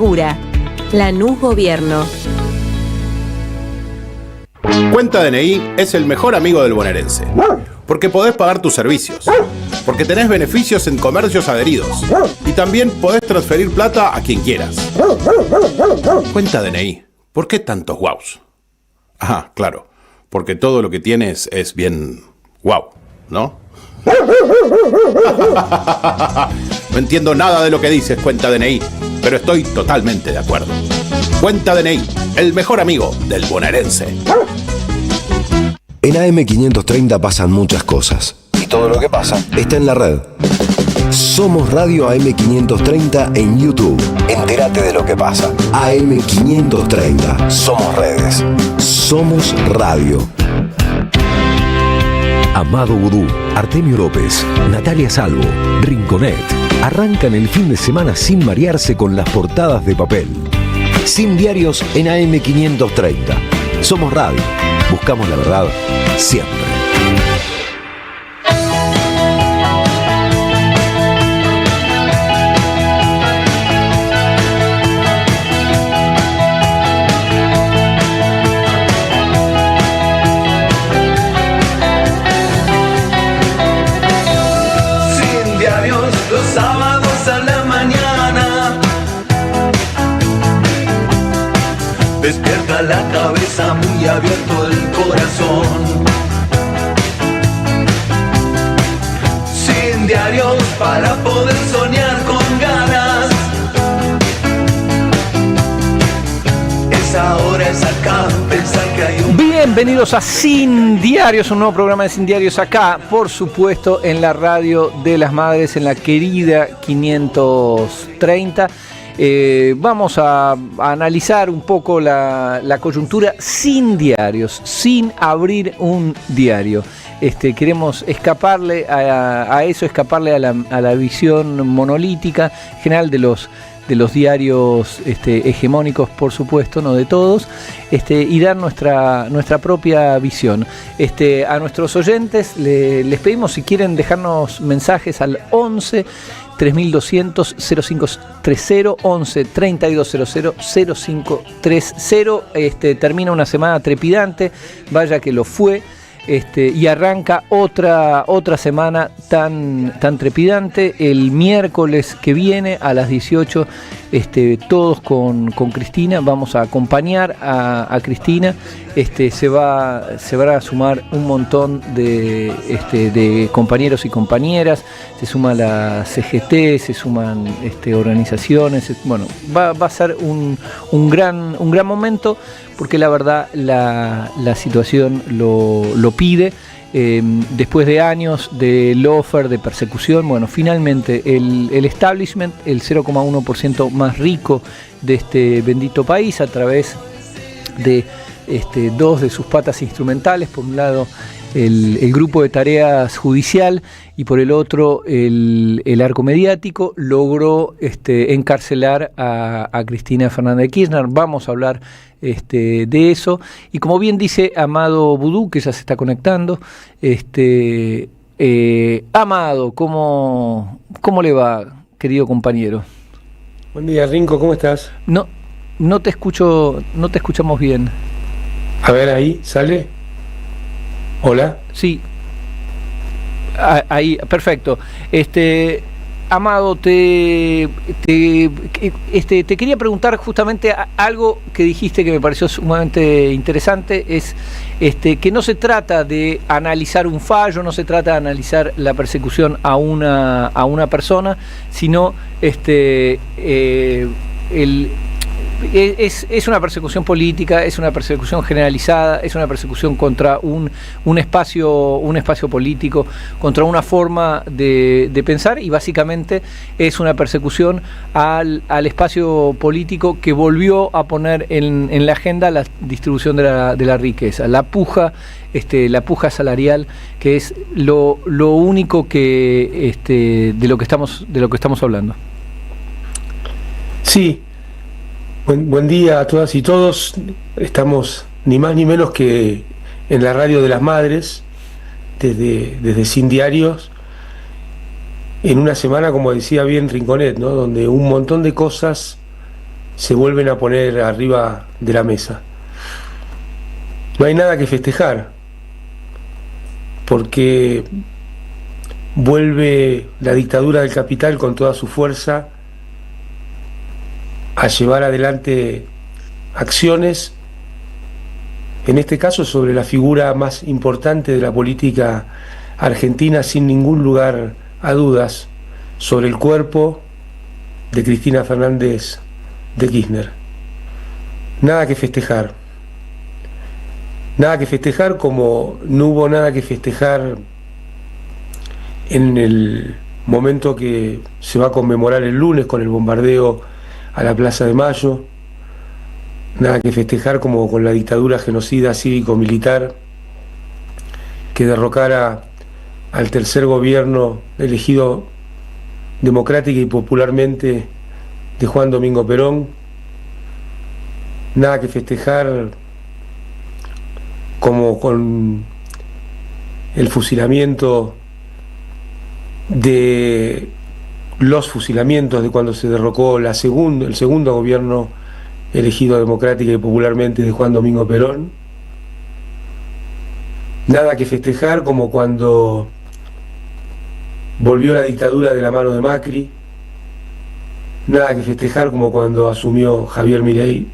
URA, Lanús Gobierno. Cuenta DNI es el mejor amigo del bonaerense, porque podés pagar tus servicios, porque tenés beneficios en comercios adheridos y también podés transferir plata a quien quieras. Cuenta DNI, ¿por qué tantos guaus? Ah, claro, porque todo lo que tienes es bien guau, ¿no? No entiendo nada de lo que dices, Cuenta DNI, pero estoy totalmente de acuerdo. Cuenta DNI, el mejor amigo del bonaerense. En AM530 pasan muchas cosas. Y todo lo que pasa está en la red. Somos Radio AM530 en YouTube. Entérate de lo que pasa. AM530. Somos redes. Somos radio. Amado Vudú, Artemio López, Natalia Salvo, Rinconet arrancan el fin de semana sin marearse con las portadas de papel. Sin diarios en AM530. Somos radio. Buscamos la verdad siempre. Sin diarios los sábados a la mañana. Despierta la cabeza, muy abierto el corazón. Sin diarios para poder soñar con ganas. Es ahora, es acá, pensar que hay un... Bienvenidos a Sin Diarios, un nuevo programa de Sin Diarios acá, por supuesto, en la radio de las madres, en la querida 530. Vamos a analizar un poco la coyuntura sin diarios, sin abrir un diario. Queremos escaparle a eso, escaparle a la visión monolítica general de los diarios hegemónicos, por supuesto, no de todos, y dar nuestra propia visión. A nuestros oyentes les pedimos, si quieren dejarnos mensajes al 11 3200 0530, 11 3200 0530. Termina una semana trepidante, vaya que lo fue. Y arranca otra semana tan trepidante. El miércoles que viene a las 18, todos con Cristina vamos a acompañar a Cristina. Se va a sumar un montón de compañeros y compañeras. Se suma la CGT, se suman organizaciones. Bueno, va a ser un gran momento, porque la verdad la situación lo pide. Después de años de lawfare, de persecución, bueno, finalmente el establishment, el 0,1% más rico de este bendito país, a través de dos de sus patas instrumentales, por un lado el grupo de tareas judicial y por el otro el arco mediático, logró encarcelar a Cristina Fernández de Kirchner. Vamos a hablar de eso, y como bien dice Amado Vudú, que ya se está conectando, Amado, ¿cómo le va, querido compañero? Buen día, Rinco, ¿cómo estás? No te escuchamos bien. A ver, ahí, ¿sale? ¿Hola? Sí. Ahí, perfecto. Amado, te quería preguntar justamente algo que dijiste que me pareció sumamente interesante, es que no se trata de analizar un fallo, no se trata de analizar la persecución a una persona, sino es una persecución política, es una persecución generalizada, es una persecución contra un espacio político, contra una forma de pensar, y básicamente es una persecución al espacio político que volvió a poner en la agenda la distribución de la riqueza, la puja salarial, que es lo único que de lo que estamos hablando. Sí. Buen día a todas y todos. Estamos ni más ni menos que en la radio de las madres, desde Sin Diarios, en una semana, como decía bien Rinconet, ¿no?, donde un montón de cosas se vuelven a poner arriba de la mesa. No hay nada que festejar, porque vuelve la dictadura del capital con toda su fuerza a llevar adelante acciones, en este caso sobre la figura más importante de la política argentina, sin ningún lugar a dudas, sobre el cuerpo de Cristina Fernández de Kirchner. Nada que festejar. Nada que festejar, como no hubo nada que festejar en el momento que se va a conmemorar el lunes con el bombardeo a la Plaza de Mayo. Nada que festejar como con la dictadura genocida cívico-militar que derrocara al tercer gobierno elegido democrática y popularmente de Juan Domingo Perón. Nada que festejar como con el fusilamiento de los fusilamientos de cuando se derrocó el segundo gobierno elegido democrática y popularmente de Juan Domingo Perón. Nada que festejar como cuando volvió la dictadura de la mano de Macri. Nada que festejar como cuando asumió Javier Milei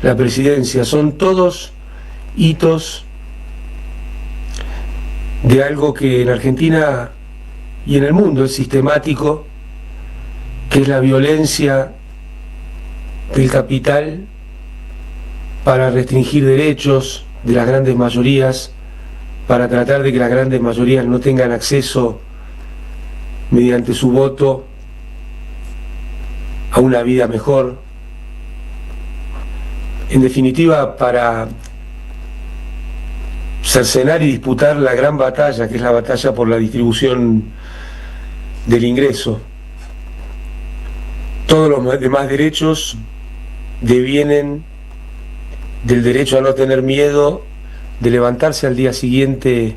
la presidencia. Son todos hitos de algo que en Argentina y en el mundo es sistemático, que es la violencia del capital para restringir derechos de las grandes mayorías, para tratar de que las grandes mayorías no tengan acceso mediante su voto a una vida mejor. En definitiva, para cercenar y disputar la gran batalla, que es la batalla por la distribución del ingreso. Todos los demás derechos devienen del derecho a no tener miedo, de levantarse al día siguiente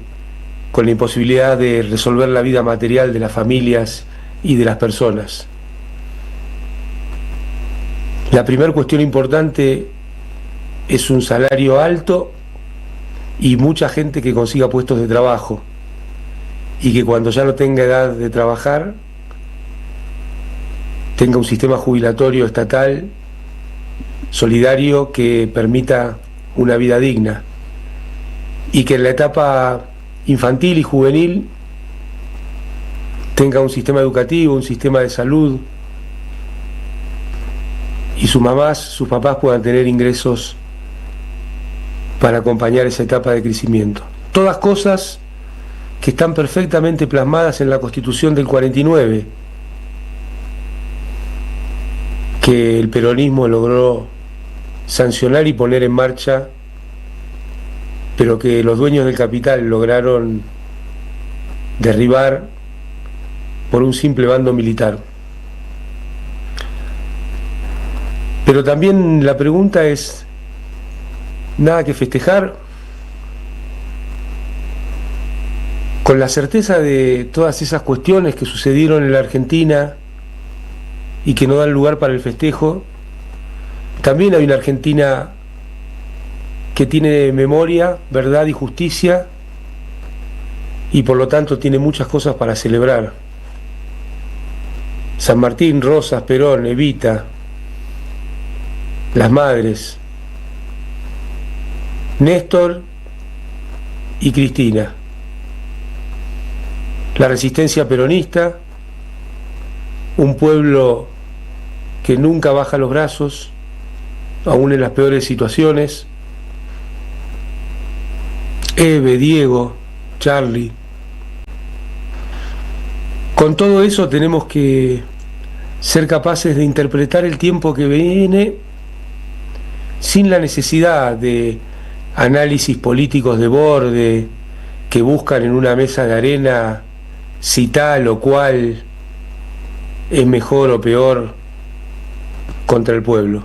con la imposibilidad de resolver la vida material de las familias y de las personas. La primera cuestión importante es un salario alto y mucha gente que consiga puestos de trabajo, y que cuando ya no tenga edad de trabajar tenga un sistema jubilatorio estatal solidario que permita una vida digna, y que en la etapa infantil y juvenil tenga un sistema educativo, un sistema de salud, y sus mamás, sus papás puedan tener ingresos para acompañar esa etapa de crecimiento. Todas cosas que están perfectamente plasmadas en la Constitución del 49, que el peronismo logró sancionar y poner en marcha, pero que los dueños del capital lograron derribar por un simple bando militar. Pero también la pregunta es, ¿nada que festejar? Con la certeza de todas esas cuestiones que sucedieron en la Argentina y que no dan lugar para el festejo, también hay una Argentina que tiene memoria, verdad y justicia, y por lo tanto tiene muchas cosas para celebrar. San Martín, Rosas, Perón, Evita, las madres, Néstor y Cristina, la resistencia peronista, un pueblo que nunca baja los brazos, aún en las peores situaciones, Eve, Diego, Charlie. Con todo eso tenemos que ser capaces de interpretar el tiempo que viene sin la necesidad de análisis políticos de borde que buscan en una mesa de arena si tal o cual es mejor o peor contra el pueblo.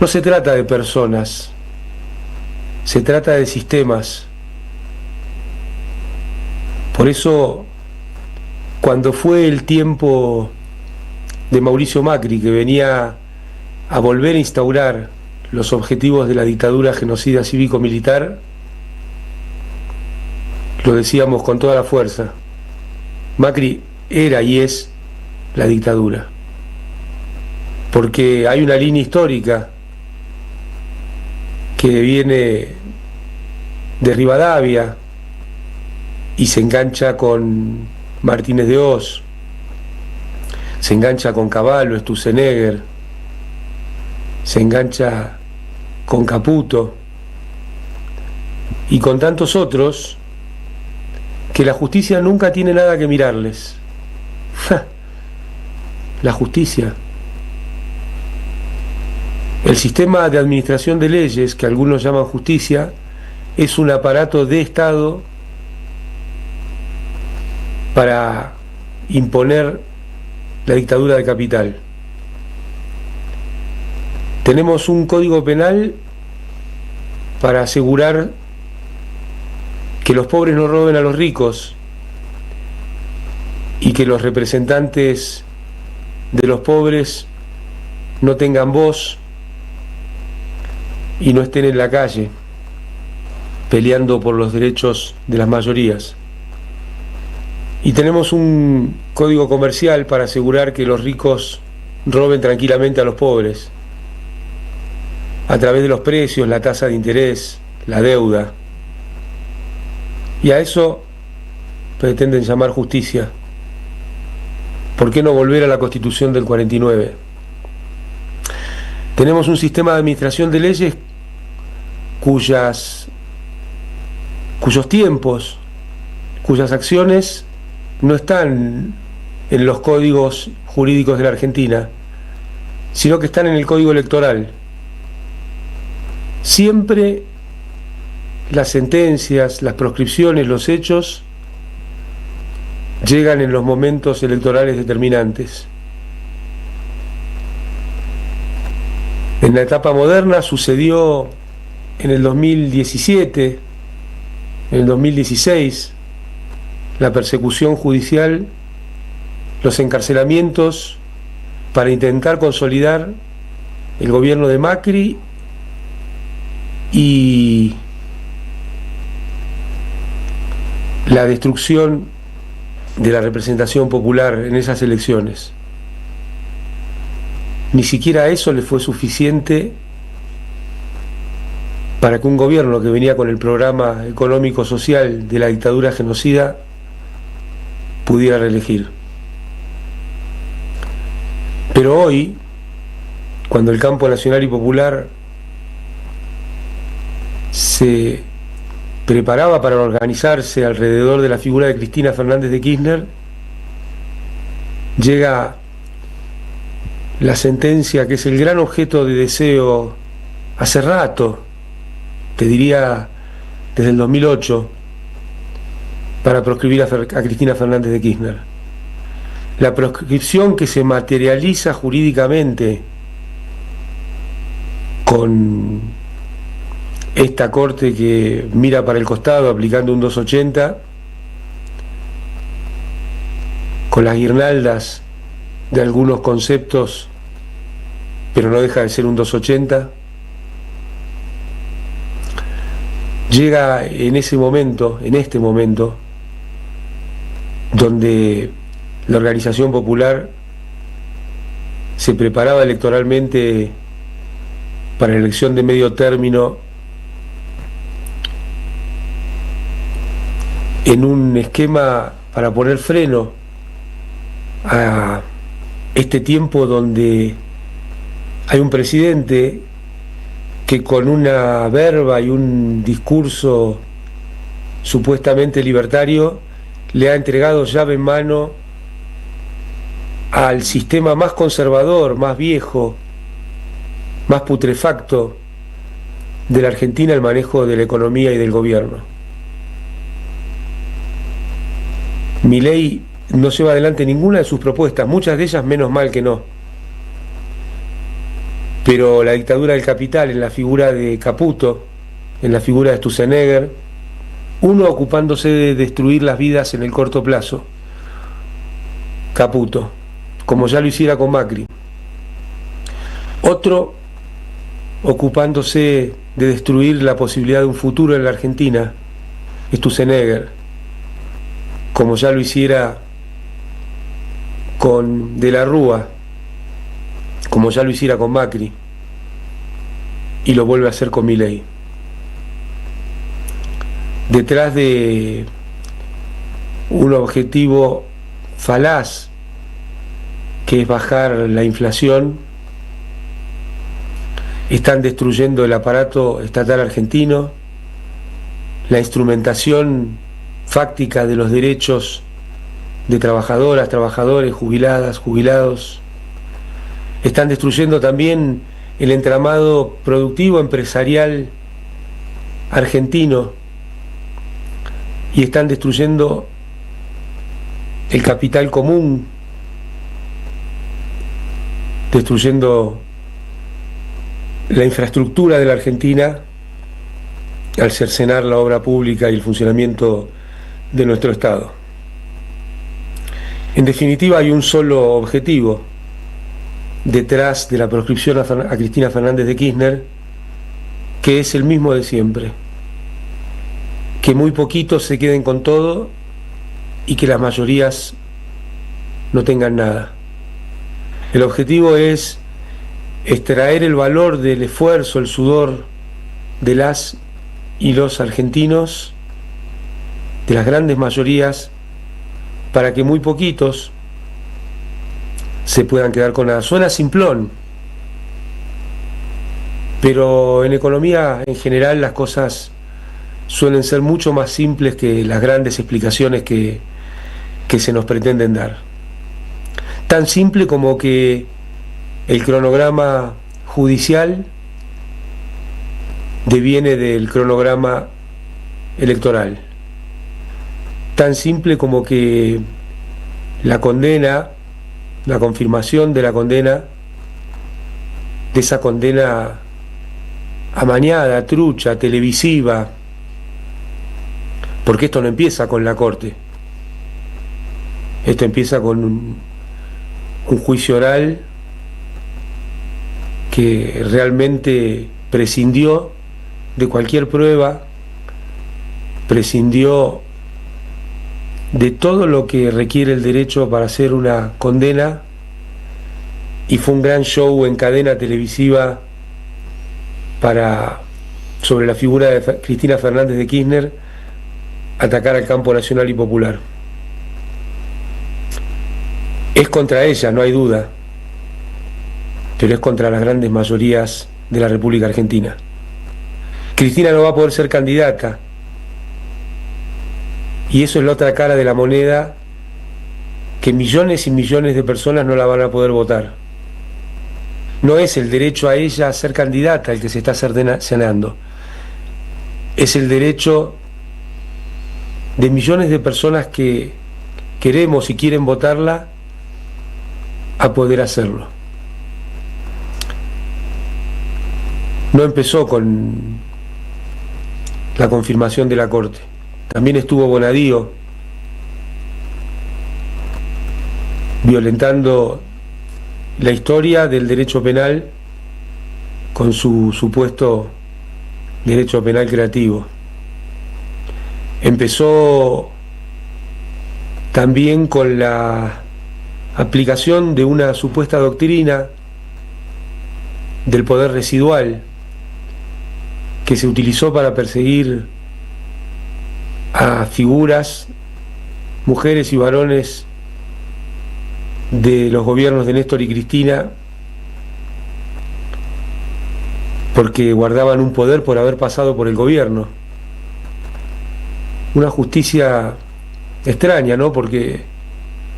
No se trata de personas, se trata de sistemas. Por eso, cuando fue el tiempo de Mauricio Macri, que venía a volver a instaurar los objetivos de la dictadura genocida cívico-militar, lo decíamos con toda la fuerza. Macri era y es la dictadura, porque hay una línea histórica que viene de Rivadavia y se engancha con Martínez de Hoz, se engancha con Cavallo, Sturzenegger, se engancha con Caputo y con tantos otros que la justicia nunca tiene nada que mirarles. La justicia. El sistema de administración de leyes, que algunos llaman justicia, es un aparato de Estado para imponer la dictadura de capital. Tenemos un código penal para asegurar que los pobres no roben a los ricos y que los representantes de los pobres no tengan voz y no estén en la calle peleando por los derechos de las mayorías. Y tenemos un código comercial para asegurar que los ricos roben tranquilamente a los pobres a través de los precios, la tasa de interés, la deuda. Y a eso pretenden llamar justicia. ¿Por qué no volver a la Constitución del 49? Tenemos un sistema de administración de leyes cuyos tiempos, cuyas acciones no están en los códigos jurídicos de la Argentina, sino que están en el Código Electoral. Siempre las sentencias, las proscripciones, los hechos llegan en los momentos electorales determinantes. En la etapa moderna sucedió en el 2017, en el 2016, la persecución judicial, los encarcelamientos para intentar consolidar el gobierno de Macri y la destrucción de la representación popular en esas elecciones. Ni siquiera eso le fue suficiente para que un gobierno que venía con el programa económico-social de la dictadura genocida pudiera reelegir. Pero hoy, cuando el campo nacional y popular se preparaba para organizarse alrededor de la figura de Cristina Fernández de Kirchner, llega la sentencia que es el gran objeto de deseo hace rato, te diría desde el 2008, para proscribir a Cristina Fernández de Kirchner. La proscripción que se materializa jurídicamente con esta corte que mira para el costado aplicando un 280, con las guirnaldas de algunos conceptos, pero no deja de ser un 280, llega en ese momento, en este momento, donde la organización popular se preparaba electoralmente para la elección de medio término en un esquema para poner freno a este tiempo donde hay un presidente que con una verba y un discurso supuestamente libertario le ha entregado llave en mano al sistema más conservador, más viejo, más putrefacto de la Argentina, el manejo de la economía y del gobierno. Milei no lleva adelante ninguna de sus propuestas, muchas de ellas menos mal que no. Pero la dictadura del capital, en la figura de Caputo, en la figura de Sturzenegger, uno ocupándose de destruir las vidas en el corto plazo, Caputo, como ya lo hiciera con Macri. Otro ocupándose de destruir la posibilidad de un futuro en la Argentina es Sturzenegger, como ya lo hiciera con De la Rúa, como ya lo hiciera con Macri, y lo vuelve a hacer con Milei. Detrás de un objetivo falaz, que es bajar la inflación, están destruyendo el aparato estatal argentino, la instrumentación fáctica de los derechos de trabajadoras, trabajadores, jubiladas, jubilados. Están destruyendo también el entramado productivo empresarial argentino y están destruyendo el capital común, destruyendo la infraestructura de la Argentina al cercenar la obra pública y el funcionamiento de nuestro Estado. En definitiva, hay un solo objetivo detrás de la proscripción a Cristina Fernández de Kirchner, que es el mismo de siempre: que muy poquitos se queden con todo y que las mayorías no tengan nada. El objetivo es extraer el valor del esfuerzo, el sudor de las y los argentinos, de las grandes mayorías, para que muy poquitos se puedan quedar con nada. Suena simplón, pero en economía en general las cosas suelen ser mucho más simples que las grandes explicaciones que se nos pretenden dar. Tan simple como que el cronograma judicial deviene del cronograma electoral. Tan simple como que la condena, la confirmación de la condena, de esa condena amañada, trucha, televisiva, porque esto no empieza con la Corte, esto empieza con un juicio oral que realmente prescindió de cualquier prueba, prescindió de todo lo que requiere el derecho para hacer una condena, y fue un gran show en cadena televisiva para, sobre la figura de Cristina Fernández de Kirchner, atacar al campo nacional y popular. Es contra ella, no hay duda, pero es contra las grandes mayorías de la República Argentina. Cristina no va a poder ser candidata, y eso es la otra cara de la moneda, que millones y millones de personas no la van a poder votar. No es el derecho a ella a ser candidata el que se está cercenando, es el derecho de millones de personas que queremos y quieren votarla a poder hacerlo. No empezó con la confirmación de la Corte, también estuvo Bonadío violentando la historia del derecho penal con su supuesto derecho penal creativo. Empezó también con la aplicación de una supuesta doctrina del poder residual que se utilizó para perseguir a figuras, mujeres y varones de los gobiernos de Néstor y Cristina, porque guardaban un poder por haber pasado por el gobierno. Una justicia extraña, ¿no? Porque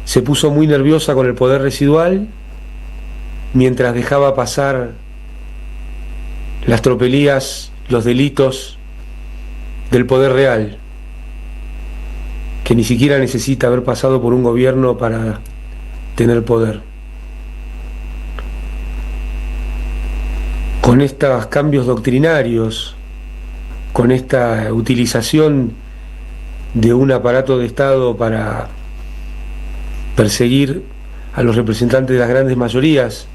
se puso muy nerviosa con el poder residual mientras dejaba pasar las tropelías, los delitos del poder real, que ni siquiera necesita haber pasado por un gobierno para tener poder. Con estos cambios doctrinarios, con esta utilización de un aparato de Estado para perseguir a los representantes de las grandes mayorías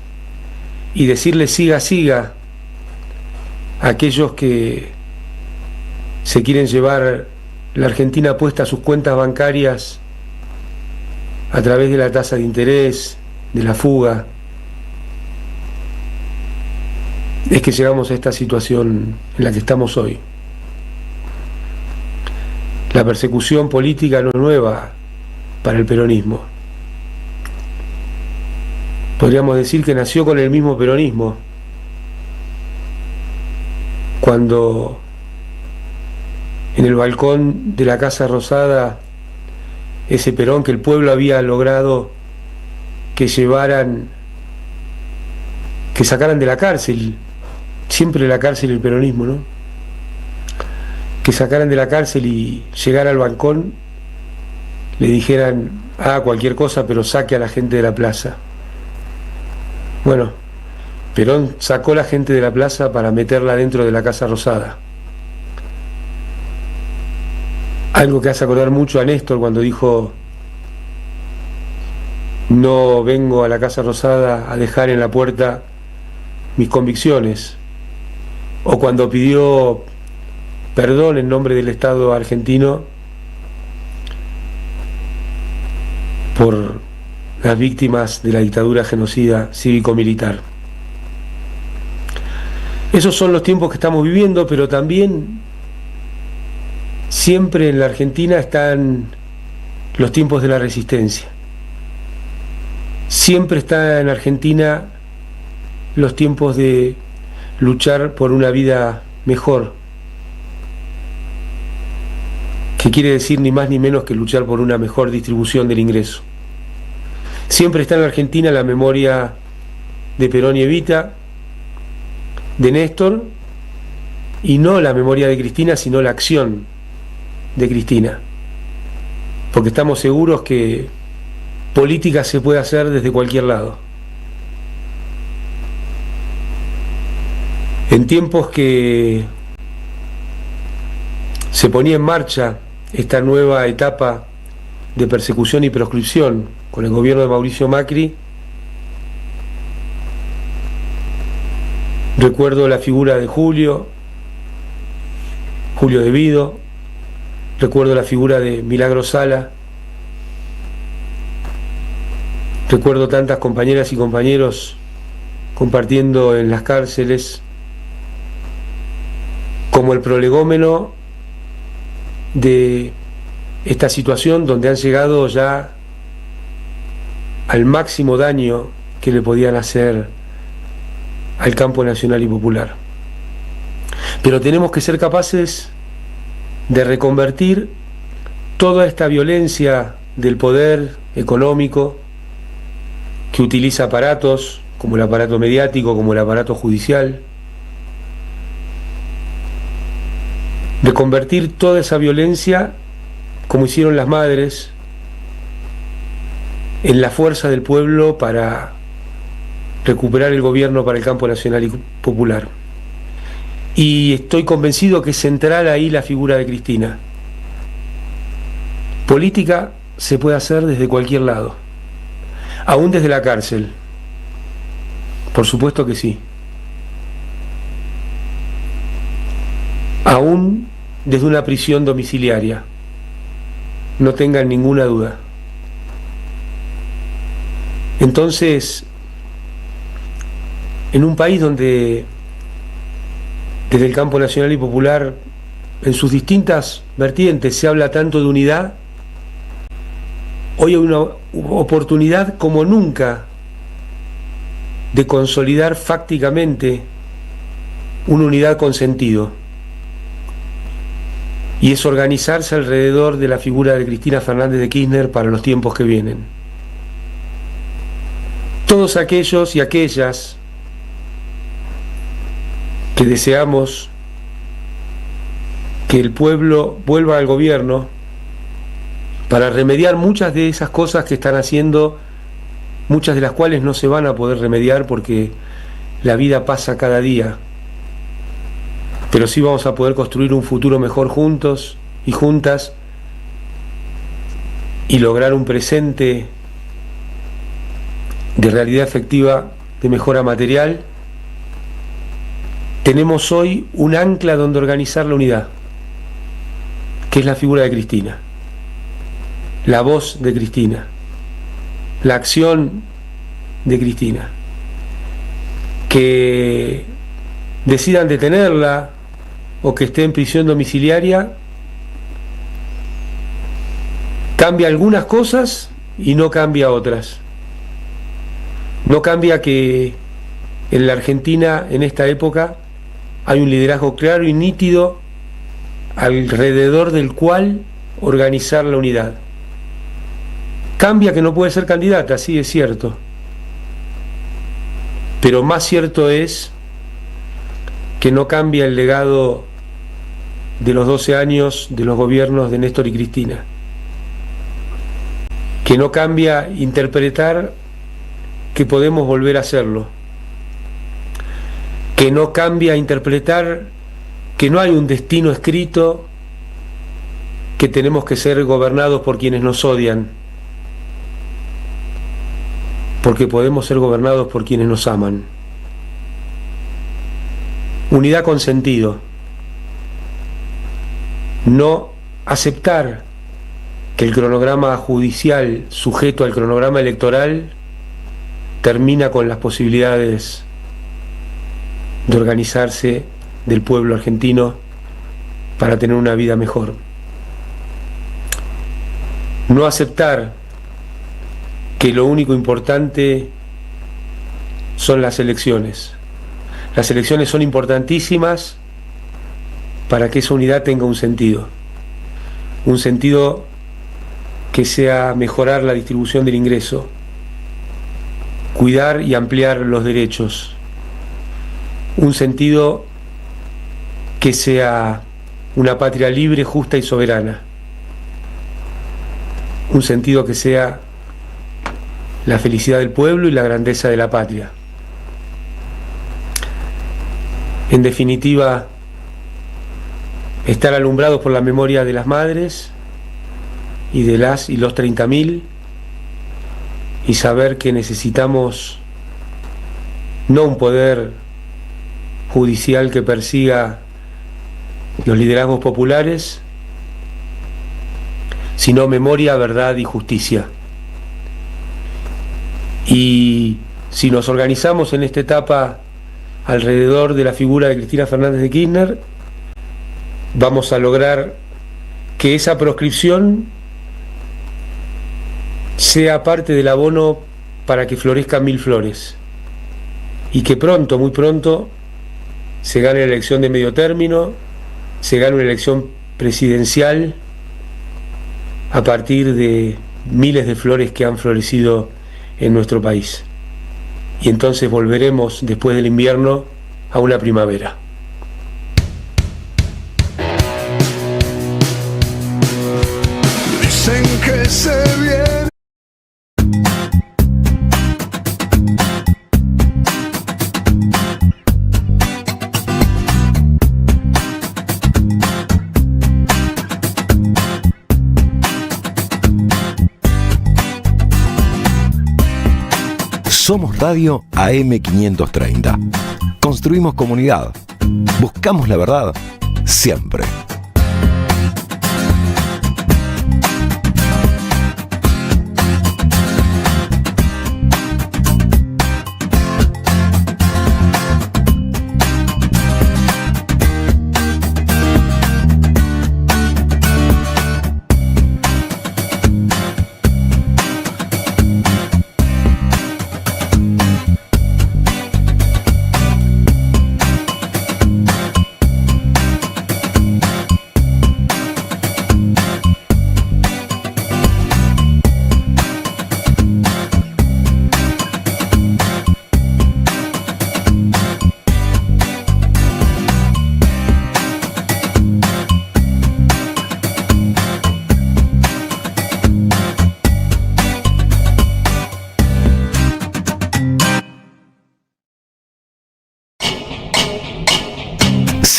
y decirle siga, siga a aquellos que se quieren llevar la Argentina puesta a sus cuentas bancarias a través de la tasa de interés, de la fuga, es que llegamos a esta situación en la que estamos hoy. La persecución política no es nueva para el peronismo. Podríamos decir que nació con el mismo peronismo, cuando en el balcón de la Casa Rosada, ese Perón que el pueblo había logrado que llevaran, que sacaran de la cárcel, siempre la cárcel el peronismo, ¿no? Que sacaran de la cárcel y llegara al balcón, le dijeran, cualquier cosa, pero saque a la gente de la plaza. Bueno, Perón sacó a la gente de la plaza para meterla dentro de la Casa Rosada. Algo que hace acordar mucho a Néstor cuando dijo: no vengo a la Casa Rosada a dejar en la puerta mis convicciones. O cuando pidió perdón en nombre del Estado argentino por las víctimas de la dictadura genocida cívico-militar. Esos son los tiempos que estamos viviendo, pero también siempre en la Argentina están los tiempos de la resistencia. Siempre está en Argentina los tiempos de luchar por una vida mejor, que quiere decir ni más ni menos que luchar por una mejor distribución del ingreso. Siempre está en la Argentina la memoria de Perón y Evita, de Néstor, y no la memoria de Cristina, sino la acción de Cristina, porque estamos seguros que política se puede hacer desde cualquier lado. En tiempos que se ponía en marcha esta nueva etapa de persecución y proscripción con el gobierno de Mauricio Macri, recuerdo la figura de Julio De Vido, recuerdo la figura de Milagro Sala, recuerdo tantas compañeras y compañeros compartiendo en las cárceles, como el prolegómeno de esta situación donde han llegado ya al máximo daño que le podían hacer al campo nacional y popular. Pero tenemos que ser capaces de reconvertir toda esta violencia del poder económico que utiliza aparatos como el aparato mediático, como el aparato judicial, de convertir toda esa violencia, como hicieron las madres, en la fuerza del pueblo para recuperar el gobierno para el campo nacional y popular. Y estoy convencido que es central ahí la figura de Cristina. Política se puede hacer desde cualquier lado, aún desde la cárcel. Por supuesto que sí. Aún desde una prisión domiciliaria. No tengan ninguna duda. Entonces, en un país donde desde el campo nacional y popular, en sus distintas vertientes, se habla tanto de unidad, hoy hay una oportunidad como nunca de consolidar fácticamente una unidad con sentido. Y es organizarse alrededor de la figura de Cristina Fernández de Kirchner para los tiempos que vienen. Todos aquellos y aquellas que deseamos que el pueblo vuelva al gobierno para remediar muchas de esas cosas que están haciendo, muchas de las cuales no se van a poder remediar porque la vida pasa cada día, pero sí vamos a poder construir un futuro mejor juntos y juntas y lograr un presente de realidad efectiva de mejora material, tenemos hoy un ancla donde organizar la unidad, que es la figura de Cristina, la voz de Cristina, la acción de Cristina. Que decidan detenerla o que esté en prisión domiciliaria cambia algunas cosas y no cambia otras. No cambia que en la Argentina, en esta época, hay un liderazgo claro y nítido alrededor del cual organizar la unidad. Cambia que no puede ser candidata, sí, es cierto. Pero más cierto es que no cambia el legado de los 12 años de los gobiernos de Néstor y Cristina. Que no cambia interpretar que podemos volver a hacerlo. Que no cambia interpretar que no hay un destino escrito, que tenemos que ser gobernados por quienes nos odian, porque podemos ser gobernados por quienes nos aman. Unidad con sentido. No aceptar que el cronograma judicial sujeto al cronograma electoral termina con las posibilidades de organizarse del pueblo argentino para tener una vida mejor. No aceptar que lo único importante son las elecciones. Las elecciones son importantísimas para que esa unidad tenga un sentido que sea mejorar la distribución del ingreso, cuidar y ampliar los derechos, un sentido que sea una patria libre, justa y soberana, un sentido que sea la felicidad del pueblo y la grandeza de la patria. En definitiva, estar alumbrados por la memoria de las madres y de las y los 30.000, y saber que necesitamos no un poder judicial que persiga los liderazgos populares, sino memoria, verdad y justicia. Y si nos organizamos en esta etapa alrededor de la figura de Cristina Fernández de Kirchner, vamos a lograr que esa proscripción sea parte del abono para que florezcan 1000 flores, y que pronto, muy pronto, se gane la elección de medio término, se gane una elección presidencial a partir de miles de flores que han florecido en nuestro país. Y entonces volveremos después del invierno a una primavera. Dicen que se viene. Somos Radio AM530. Construimos comunidad. Buscamos la verdad siempre.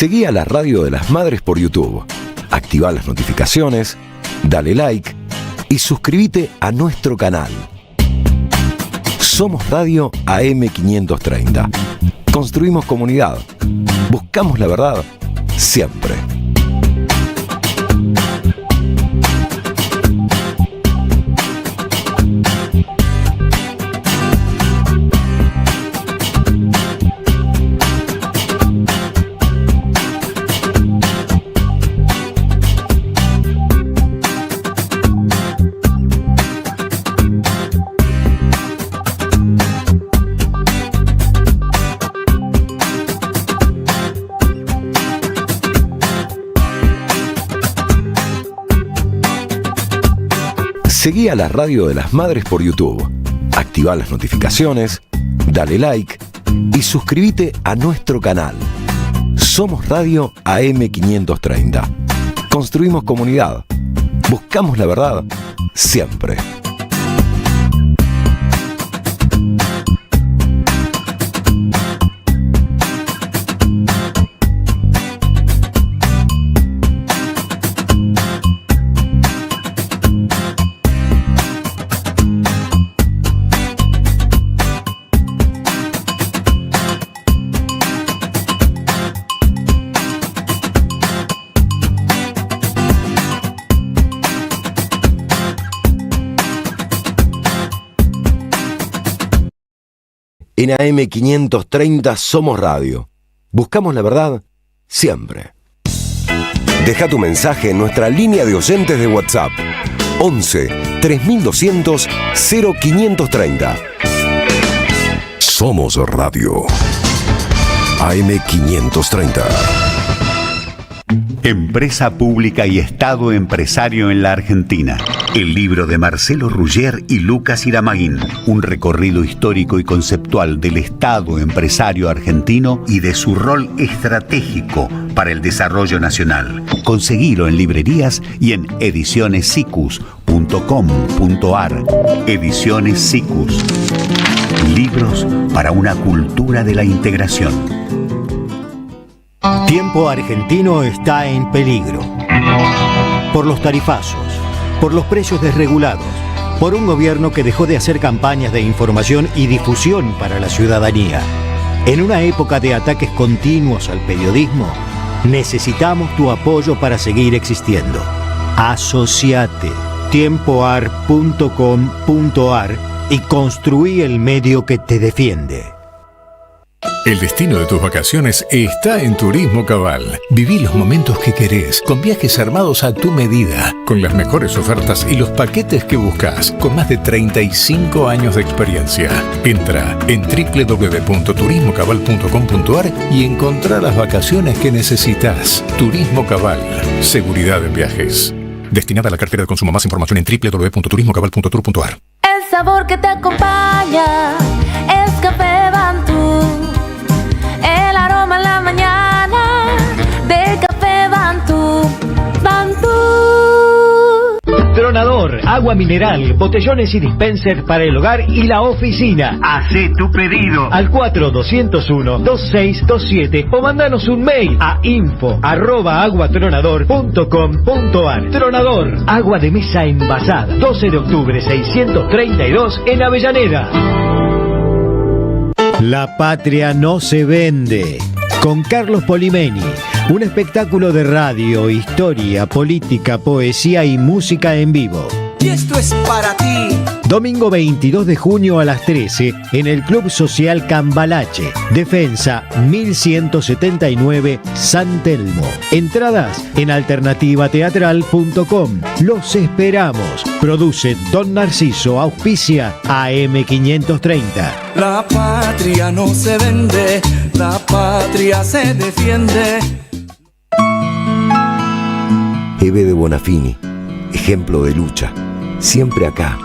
Seguí a la Radio de las Madres por YouTube, activá las notificaciones, dale like y suscríbete a nuestro canal. Somos Radio AM530. Construimos comunidad. Buscamos la verdad siempre. Seguí a la Radio de las Madres por YouTube, activá las notificaciones, dale like y suscríbete a nuestro canal. Somos Radio AM530. Construimos comunidad. Buscamos la verdad siempre. En AM530 Somos Radio. Buscamos la verdad siempre. Deja tu mensaje en nuestra línea de oyentes de WhatsApp. 11 3200 0530. Somos Radio. AM530. Empresa pública y Estado empresario en la Argentina. El libro de Marcelo Ruggier y Lucas Iramaguín. Un recorrido histórico y conceptual del Estado empresario argentino y de su rol estratégico para el desarrollo nacional. Conseguilo en librerías y en edicionessicus.com.ar. Ediciones Sicus. Libros para una cultura de la integración. Tiempo Argentino está en peligro. Por los tarifazos, por los precios desregulados, por un gobierno que dejó de hacer campañas de información y difusión para la ciudadanía. En una época de ataques continuos al periodismo, necesitamos tu apoyo para seguir existiendo. Asociate tiempoar.com.ar y construí el medio que te defiende. El destino de tus vacaciones está en Turismo Cabal. Viví los momentos que querés, con viajes armados a tu medida, con las mejores ofertas y los paquetes que buscas, con más de 35 años de experiencia. Entra en www.turismocabal.com.ar y encontrá las vacaciones que necesitas. Turismo Cabal, seguridad en viajes. Destinada a la cartera de consumo. Más información en www.turismocabal.tour.ar. El sabor que te acompaña es Café Bantú. El aroma en la mañana de Café Bantú. Bantú. Tronador, agua mineral, botellones y dispensers para el hogar y la oficina. Hacé tu pedido Al 4201-2627 o mandanos un mail a info@aguatronador.com.ar. Tronador, agua de mesa envasada. 12 de octubre 632 en Avellaneda. La patria no se vende. Con Carlos Polimeni, un espectáculo de radio, historia, política, poesía y música en vivo. Y esto es para ti. Domingo 22 de junio a las 13 en el Club Social Cambalache, Defensa 1179 San Telmo. Entradas en alternativateatral.com. Los esperamos. Produce Don Narciso, auspicia AM530. La patria no se vende, la patria se defiende. Eve de Bonafini, ejemplo de lucha. Siempre acá,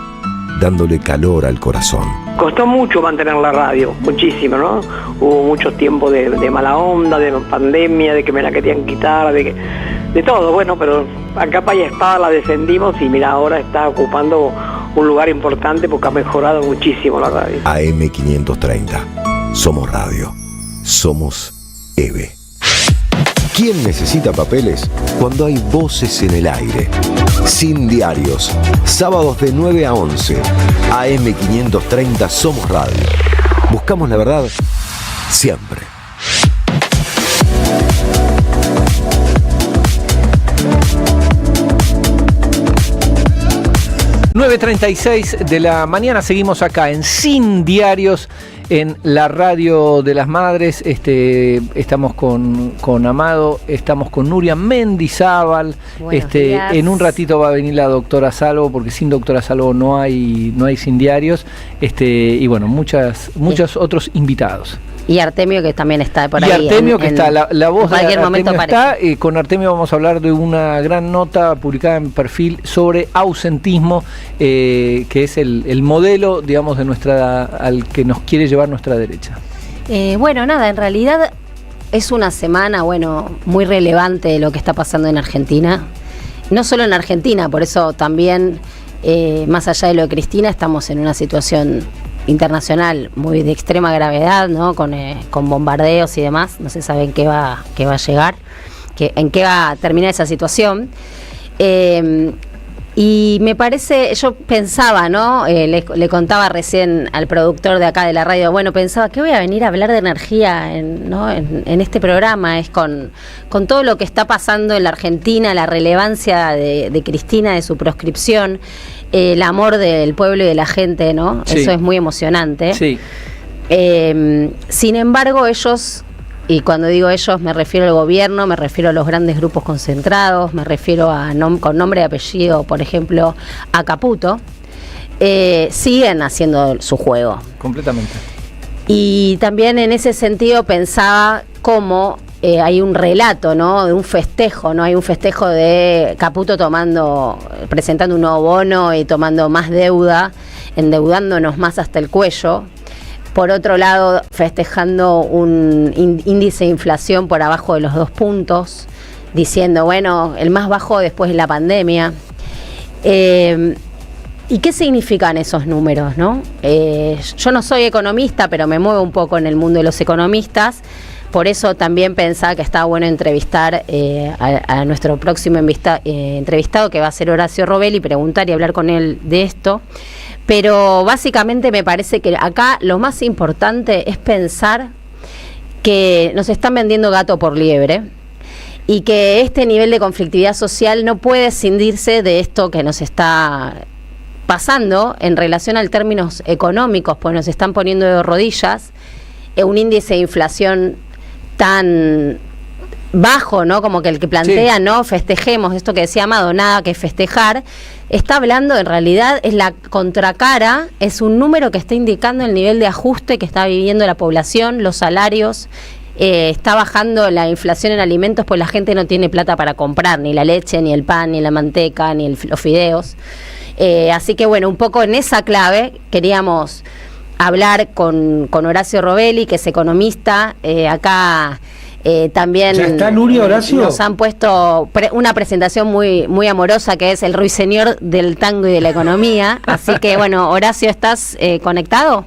dándole calor al corazón. Costó mucho mantener la radio, muchísimo, ¿no? Hubo mucho tiempo de mala onda, de pandemia, de que me la querían quitar, de todo, bueno, pero a capa y espada la defendimos y mira, ahora está ocupando un lugar importante porque ha mejorado muchísimo la radio. AM530. Somos Radio. Somos EVE. ¿Quién necesita papeles cuando hay voces en el aire? Sin diarios. Sábados de 9 a 11. AM530 Somos Radio. Buscamos la verdad siempre. ...9:36 de la mañana, seguimos acá en Sin Diarios, en la radio de las madres. Estamos con Amado, estamos con Nuria Mendizábal. Días. En un ratito va a venir la doctora Salvo, porque sin doctora Salvo no hay Sin Diarios. Y bueno, muchos otros invitados. Y Artemio, que también está por ahí. Y Artemio, que está, la voz de cualquier Artemio momento está. Con Artemio vamos a hablar de una gran nota publicada en Perfil sobre ausentismo, que es el modelo, digamos, de al que nos quiere llevar nuestra derecha. Bueno, nada, en realidad es una semana, muy relevante de lo que está pasando en Argentina. No solo en Argentina, por eso también, más allá de lo de Cristina, estamos en una situación internacional muy de extrema gravedad, ¿no? Con bombardeos y demás. No se sabe en qué va a llegar, en qué va a terminar esa situación. Y me parece, yo pensaba, ¿no? Le contaba recién al productor de acá de la radio, pensaba que voy a venir a hablar de energía en este programa, es con todo lo que está pasando en la Argentina, la relevancia de Cristina, de su proscripción, el amor del pueblo y de la gente, ¿no? Sí. Eso es muy emocionante. Sí. Sin embargo, ellos, y cuando digo ellos me refiero al gobierno, me refiero a los grandes grupos concentrados, me refiero a con nombre y apellido, por ejemplo, a Caputo, siguen haciendo su juego. Completamente. Y también en ese sentido pensaba cómo hay un relato, ¿no? De un festejo, ¿no? Hay un festejo de Caputo presentando un nuevo bono y tomando más deuda, endeudándonos más hasta el cuello. Por otro lado, festejando un índice de inflación por abajo de los 2 puntos, diciendo, el más bajo después de la pandemia. ¿Y qué significan esos números, no? Yo no soy economista, pero me muevo un poco en el mundo de los economistas. Por eso también pensaba que estaba bueno entrevistar a nuestro próximo entrevistado, que va a ser Horacio Robelli, preguntar y hablar con él de esto. Pero básicamente me parece que acá lo más importante es pensar que nos están vendiendo gato por liebre y que este nivel de conflictividad social no puede escindirse de esto que nos está pasando en relación al términos económicos, pues nos están poniendo de rodillas, un índice de inflación tan bajo, ¿no? Como que el que plantea, sí, no festejemos, esto que decía Amado, nada que festejar, está hablando, en realidad es la contracara, es un número que está indicando el nivel de ajuste que está viviendo la población, los salarios, está bajando la inflación en alimentos, pues la gente no tiene plata para comprar, ni la leche, ni el pan, ni la manteca, ni los fideos. Así que un poco en esa clave queríamos hablar con Horacio Robelli, que es economista, acá también. ¿Ya está Nuria, Horacio? Nos han puesto una presentación muy amorosa, que es el ruiseñor del tango y de la economía. Así que Horacio, ¿estás conectado?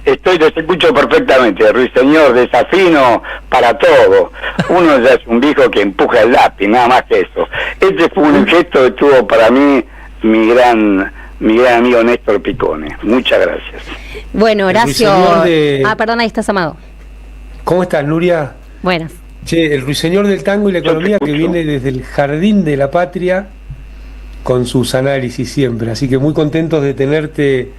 Los escucho perfectamente, ruiseñor, desafino para todo. Uno ya es un viejo que empuja el lápiz, nada más que eso. Este fue un gesto que tuvo para mí mi gran amigo Néstor Picone. Muchas gracias. Horacio. Perdón, ahí estás, Amado. ¿Cómo estás, Nuria? Buenas. El ruiseñor del tango y la economía, que viene desde el jardín de la patria con sus análisis siempre. Así que muy contentos de tenerte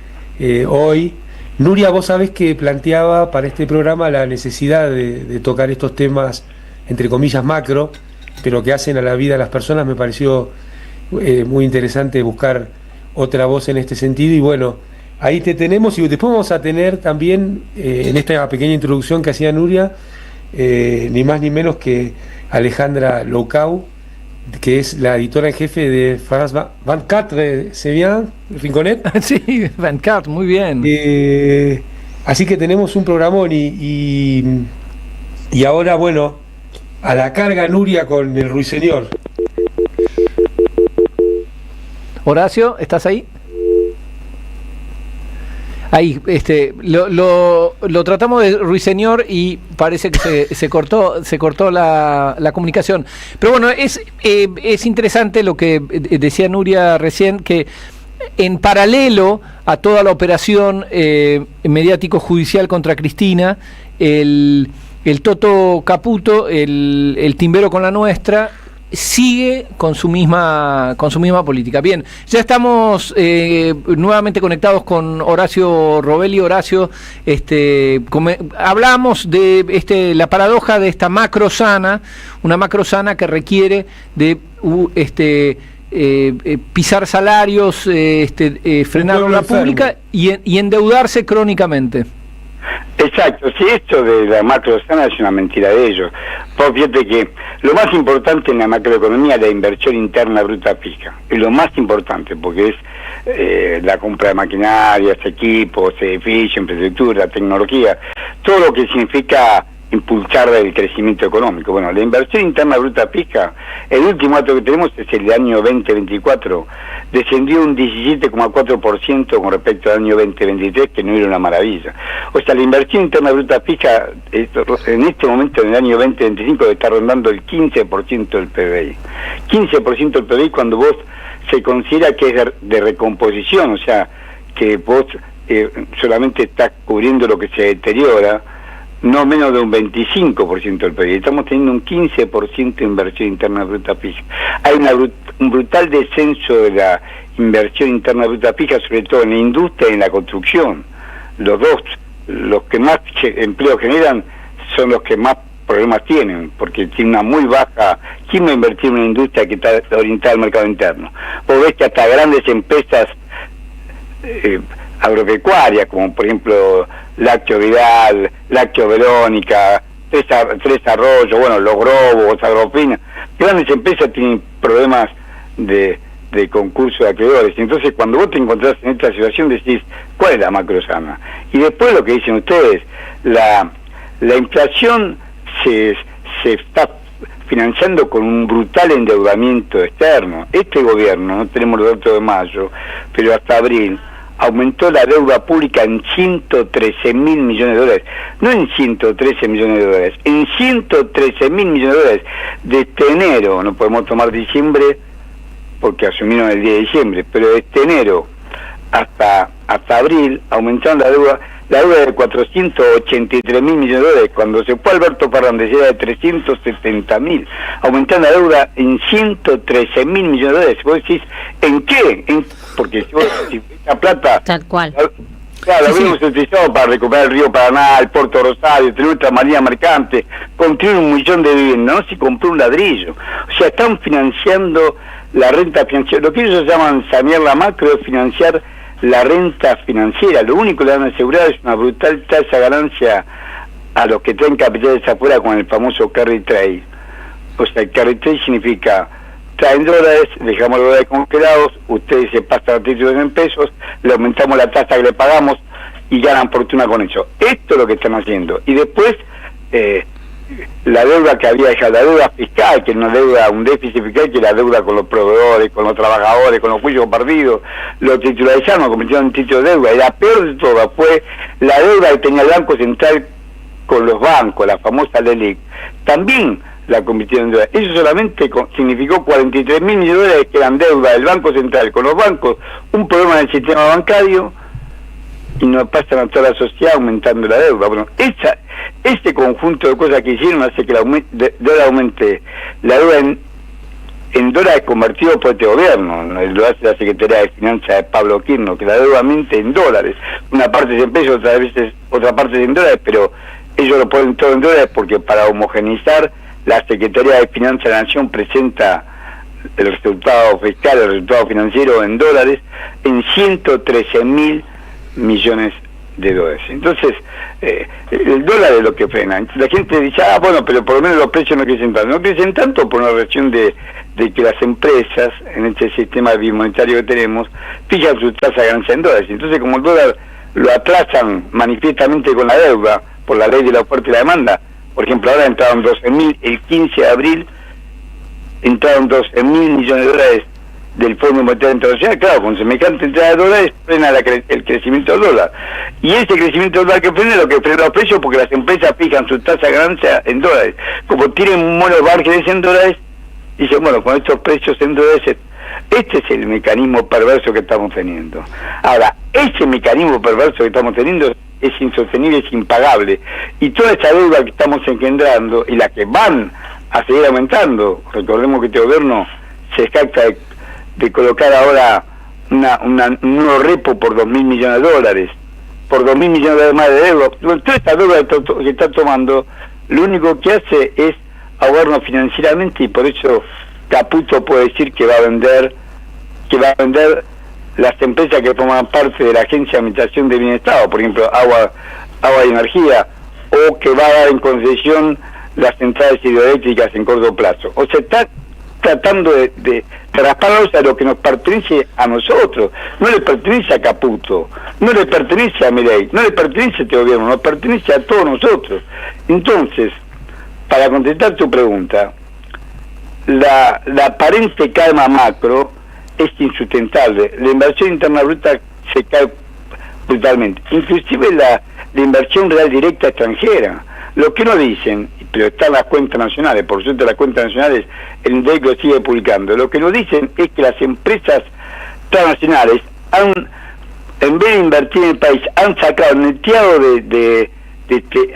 hoy. Nuria, vos sabés que planteaba para este programa la necesidad de tocar estos temas, entre comillas, macro, pero que hacen a la vida de las personas. Me pareció muy interesante buscar otra voz en este sentido, y ahí te tenemos, y después vamos a tener también, en esta pequeña introducción que hacía Nuria, ni más ni menos que Alejandra Loucau, que es la editora en jefe de France 24, ¿c'est bien, Rinconet? Sí, 24, muy bien. Así que tenemos un programón, y ahora, a la carga, Nuria, con el ruiseñor. Horacio, ¿estás ahí? Ahí, lo tratamos de Ruiseñor y parece que se cortó la comunicación. Pero bueno, es interesante lo que decía Nuria recién, que en paralelo a toda la operación mediático-judicial contra Cristina, el Toto Caputo, el timbero con la nuestra, sigue con su misma política. Bien, ya estamos nuevamente conectados con Horacio Robelli. Horacio, hablamos de la paradoja de esta macrosana, una macrosana que requiere de pisar salarios, frenar la pública y endeudarse crónicamente. Exacto, si esto de la macrosana es una mentira de ellos. Pues fíjate que lo más importante en la macroeconomía es la inversión interna bruta fija. Es lo más importante porque es la compra de maquinarias, equipos, edificios, infraestructura, tecnología, todo lo que significa impulsar el crecimiento económico. Bueno, la inversión interna bruta fija, el último dato que tenemos es el año 2024, descendió un 17,4% con respecto al año 2023, que no era una maravilla. O sea, la inversión interna bruta fija en este momento, en el año 2025, está rondando el 15% del PBI. 15% del PBI cuando vos se considera que es de recomposición, o sea, que vos solamente estás cubriendo lo que se deteriora, no menos de un 25% del PIB. Estamos teniendo un 15% de inversión interna bruta fija. Hay un brutal descenso de la inversión interna bruta fija, sobre todo en la industria y en la construcción. Los que más empleo generan son los que más problemas tienen, porque tiene una muy baja. ¿Quién va a invertir en una industria que está orientada al mercado interno? Vos ves que hasta grandes empresas agropecuarias, como por ejemplo Lácteo Vidal, Lácteo Verónica, Tres Arroyos, bueno, Los Globos, Agrofina, grandes empresas tienen problemas de concurso de acreedores. Entonces, cuando vos te encontrás en esta situación, decís, ¿cuál es la macrosana? Y después lo que dicen ustedes, la inflación se está financiando con un brutal endeudamiento externo. Este gobierno, no tenemos los datos de mayo, pero hasta abril, aumentó la deuda pública en 113.000 millones de dólares. No en 113 millones de dólares, en 113.000 millones de dólares. De este enero, no podemos tomar diciembre porque asumieron el 10 de diciembre, pero de este enero hasta abril aumentaron la deuda de 483.000 millones de dólares. Cuando se fue Alberto Fernández era de 370.000, aumentaron la deuda en 113.000 millones de dólares. Vos decís, ¿en qué? Porque si esa plata, tal cual, claro, la habíamos utilizado para recuperar el río Paraná, el Puerto Rosario, tener nuestra marina mercante, construir 1 millón de viviendas, no se compró un ladrillo. O sea, están financiando la renta financiera. Lo que ellos llaman sanear la macro es financiar la renta financiera. Lo único que le van a asegurar es una brutal tasa de ganancia a los que traen capitales afuera con el famoso carry trade. O sea, el carry trade significa: traen dólares, dejamos los dólares congelados, ustedes se pasan a títulos en pesos, le aumentamos la tasa que le pagamos y ganan fortuna con eso. Esto es lo que están haciendo. Y después, la deuda que había dejado, la deuda fiscal, que es una deuda, un déficit fiscal, que es la deuda con los proveedores, con los trabajadores, con los juicios compartidos, lo titularizaron, lo convirtieron en título de deuda. Y la peor de todo fue la deuda que tenía el Banco Central con los bancos, la famosa LELIC. También la convirtieron en deuda. Eso solamente significó 43.000 millones de dólares que eran deuda del Banco Central con los bancos, un problema en el sistema bancario, y nos pasan a toda la sociedad aumentando la deuda. Bueno, este conjunto de cosas que hicieron hace que la deuda aumente. La deuda en dólares convertidos por este gobierno, lo hace la Secretaría de Finanzas de Pablo Quirno, que la deuda aumente en dólares. Una parte es en pesos, otra parte es en dólares, pero ellos lo ponen todo en dólares porque para homogeneizar, la Secretaría de Finanzas de la Nación presenta el resultado fiscal, el resultado financiero en dólares, en 113.000 millones de dólares. Entonces, el dólar es lo que frena. La gente dice, bueno, pero por lo menos los precios no crecen tanto. No crecen tanto por una reacción de que las empresas, en este sistema bimonetario que tenemos, fijan su tasa de ganancia en dólares. Entonces, como el dólar lo atrasan manifiestamente con la deuda, por la ley de la oferta y la demanda, por ejemplo, ahora entraron 12.000, el 15 de abril entraron 12.000 millones de dólares del Fondo Monetario Internacional. Claro, con semejante entrada de dólares frena el crecimiento del dólar. Y ese crecimiento del dólar que frena es lo que frena los precios, porque las empresas fijan su tasa de ganancia en dólares. Como tienen monos márgenes en dólares, dicen, bueno, con estos precios en dólares, este es el mecanismo perverso que estamos teniendo. Ahora, ese mecanismo perverso que estamos teniendo es insostenible, es impagable. Y toda esa deuda que estamos engendrando, y la que van a seguir aumentando, recordemos que este gobierno se jacta de colocar ahora un nuevo repo por 2.000 millones de dólares, por 2.000 millones de dólares más de deuda. Toda esta deuda que está tomando, lo único que hace es ahogarnos financieramente, y por eso Caputo puede decir que va a vender las empresas que forman parte de la Agencia de Administración de Bienestar, por ejemplo, agua y energía, o que va a dar en concesión las centrales hidroeléctricas en corto plazo. O sea, está tratando de rasparnos a lo que nos pertenece a nosotros. No le pertenece a Caputo, no le pertenece a Milei, no le pertenece a este gobierno, nos pertenece a todos nosotros. Entonces, para contestar tu pregunta, la aparente calma macro es insustentable. La inversión interna bruta se cae brutalmente, inclusive la inversión real directa extranjera. Lo que no dicen, pero están las cuentas nacionales, por suerte las cuentas nacionales, el INDEC lo sigue publicando, lo que no dicen es que las empresas transnacionales en vez de invertir en el país, han sacado neteado de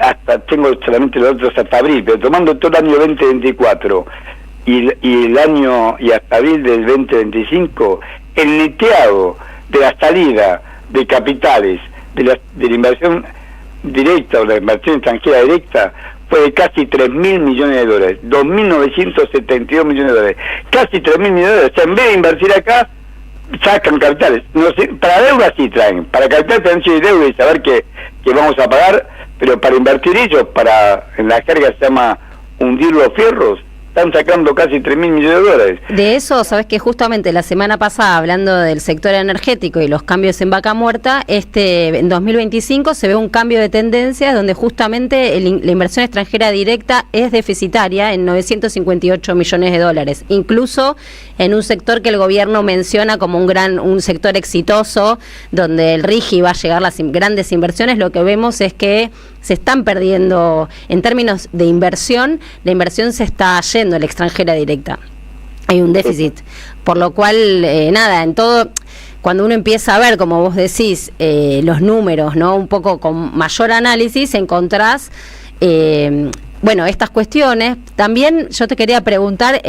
hasta, tengo solamente los otros hasta abril, pero tomando todo el año 2024 y el año y hasta abril del 2025, el neteado de la salida de capitales de la inversión directa o la inversión extranjera directa fue de casi 3.000 millones de dólares, 2.972 millones de dólares, casi 3.000 millones de dólares. O sea, en vez de invertir acá, sacan capitales. No sé, para deuda sí traen, para capital transferencia de deuda y saber que vamos a pagar, pero para invertir ellos, en la jerga se llama hundir los fierros, están sacando casi 3.000 millones de dólares. De eso, sabes que justamente la semana pasada, hablando del sector energético y los cambios en vaca muerta, en 2025 se ve un cambio de tendencia donde justamente la inversión extranjera directa es deficitaria en 958 millones de dólares, incluso en un sector que el gobierno menciona como un sector exitoso, donde el RIGI va a llegar las grandes inversiones. Lo que vemos es que se están perdiendo, en términos de inversión, la inversión se está yendo a la extranjera directa. Hay un déficit, por lo cual, nada, en todo, cuando uno empieza a ver, como vos decís, los números, ¿no? Un poco con mayor análisis, encontrás, bueno, estas cuestiones. También yo te quería preguntar,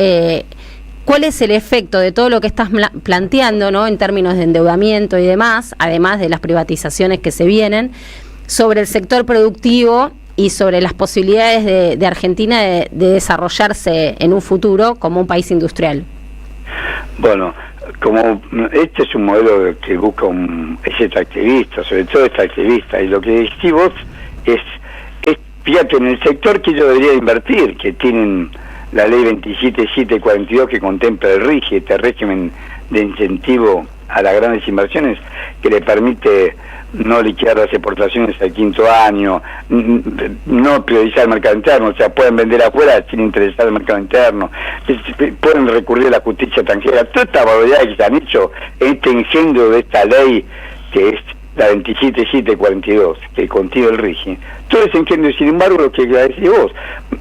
¿cuál es el efecto de todo lo que estás planteando, ¿no? En términos de endeudamiento y demás, además de las privatizaciones que se vienen, sobre el sector productivo y sobre las posibilidades de Argentina de desarrollarse en un futuro como un país industrial? Bueno, como este es un modelo que busca es extractivista, sobre todo extractivista, y lo que decís vos es fíjate, en el sector que ellos deberían invertir, que tienen la ley 27742 que contempla el RIGI, este régimen de incentivo a las grandes inversiones, que le permite no liquidar las exportaciones al quinto año, no priorizar el mercado interno, o sea, pueden vender afuera sin interesar el mercado interno, pueden recurrir a la justicia extranjera. Todas estas barbaridades que se han hecho, este engendro de esta ley que es la 27742, que contiene el RIGI, todo ese engendro, sin embargo, lo que decís vos,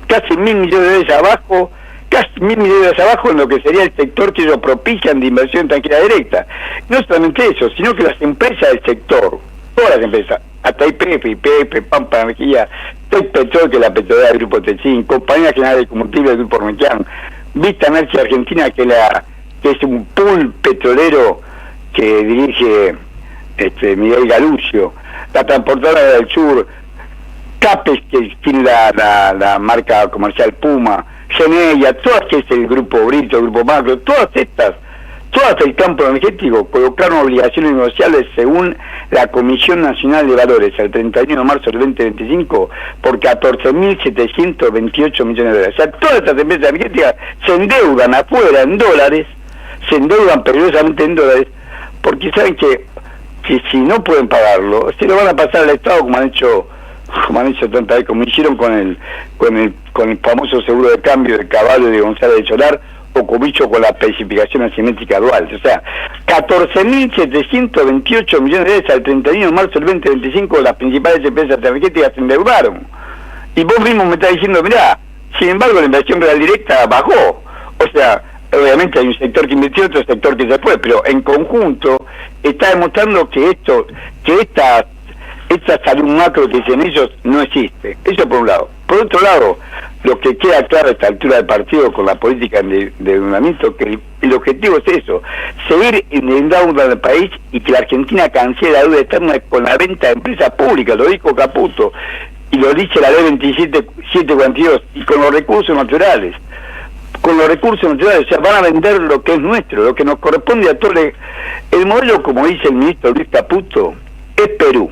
casi 1.000 millones de dólares abajo, casi 1.000 millones de dólares abajo en lo que sería el sector que ellos propician de inversión extranjera directa. No solamente eso, sino que las empresas del sector, todas las empresas, hasta YPF, Pampa Energía, Petrol, que es la petrolera del Grupo Techin, Compañía General de Combustible del Grupo Ormequian, Vista Energía Argentina, que es un pool petrolero que dirige Miguel Galucio, la Transportadora del Sur, Capes, que tiene la marca comercial Puma, Geneia, todas, que es el Grupo Brito, el Grupo Macro, todas el campo energético colocaron obligaciones negociables según la Comisión Nacional de Valores el 31 de marzo del 2025 por 14.728 millones de dólares. O sea, todas estas empresas energéticas se endeudan afuera en dólares, se endeudan peligrosamente en dólares, porque saben que si no pueden pagarlo, se lo van a pasar al Estado, como han hecho tantas veces, como hicieron con el famoso seguro de cambio de Caballo y de González de Solar, o cobicho con la especificación asimétrica dual. O sea, 14.728 millones de dólares al 31 de marzo del 2025 las principales empresas energéticas se endeudaron. Y vos mismo me estás diciendo, mirá, sin embargo la inversión real directa bajó. O sea, obviamente hay un sector que invirtió, otro sector que se fue, pero en conjunto está demostrando que esta salud macro que dicen ellos no existe. Eso por un lado. Por otro lado, lo que queda claro a esta altura del partido con la política de endeudamiento, que el objetivo es eso, seguir endeudando al país y que la Argentina cancele la deuda externa con la venta de empresas públicas, lo dijo Caputo, y lo dice la ley 2742, y con los recursos naturales. Con los recursos naturales, o sea, van a vender lo que es nuestro, lo que nos corresponde a todos. El modelo, como dice el ministro Luis Caputo, es Perú,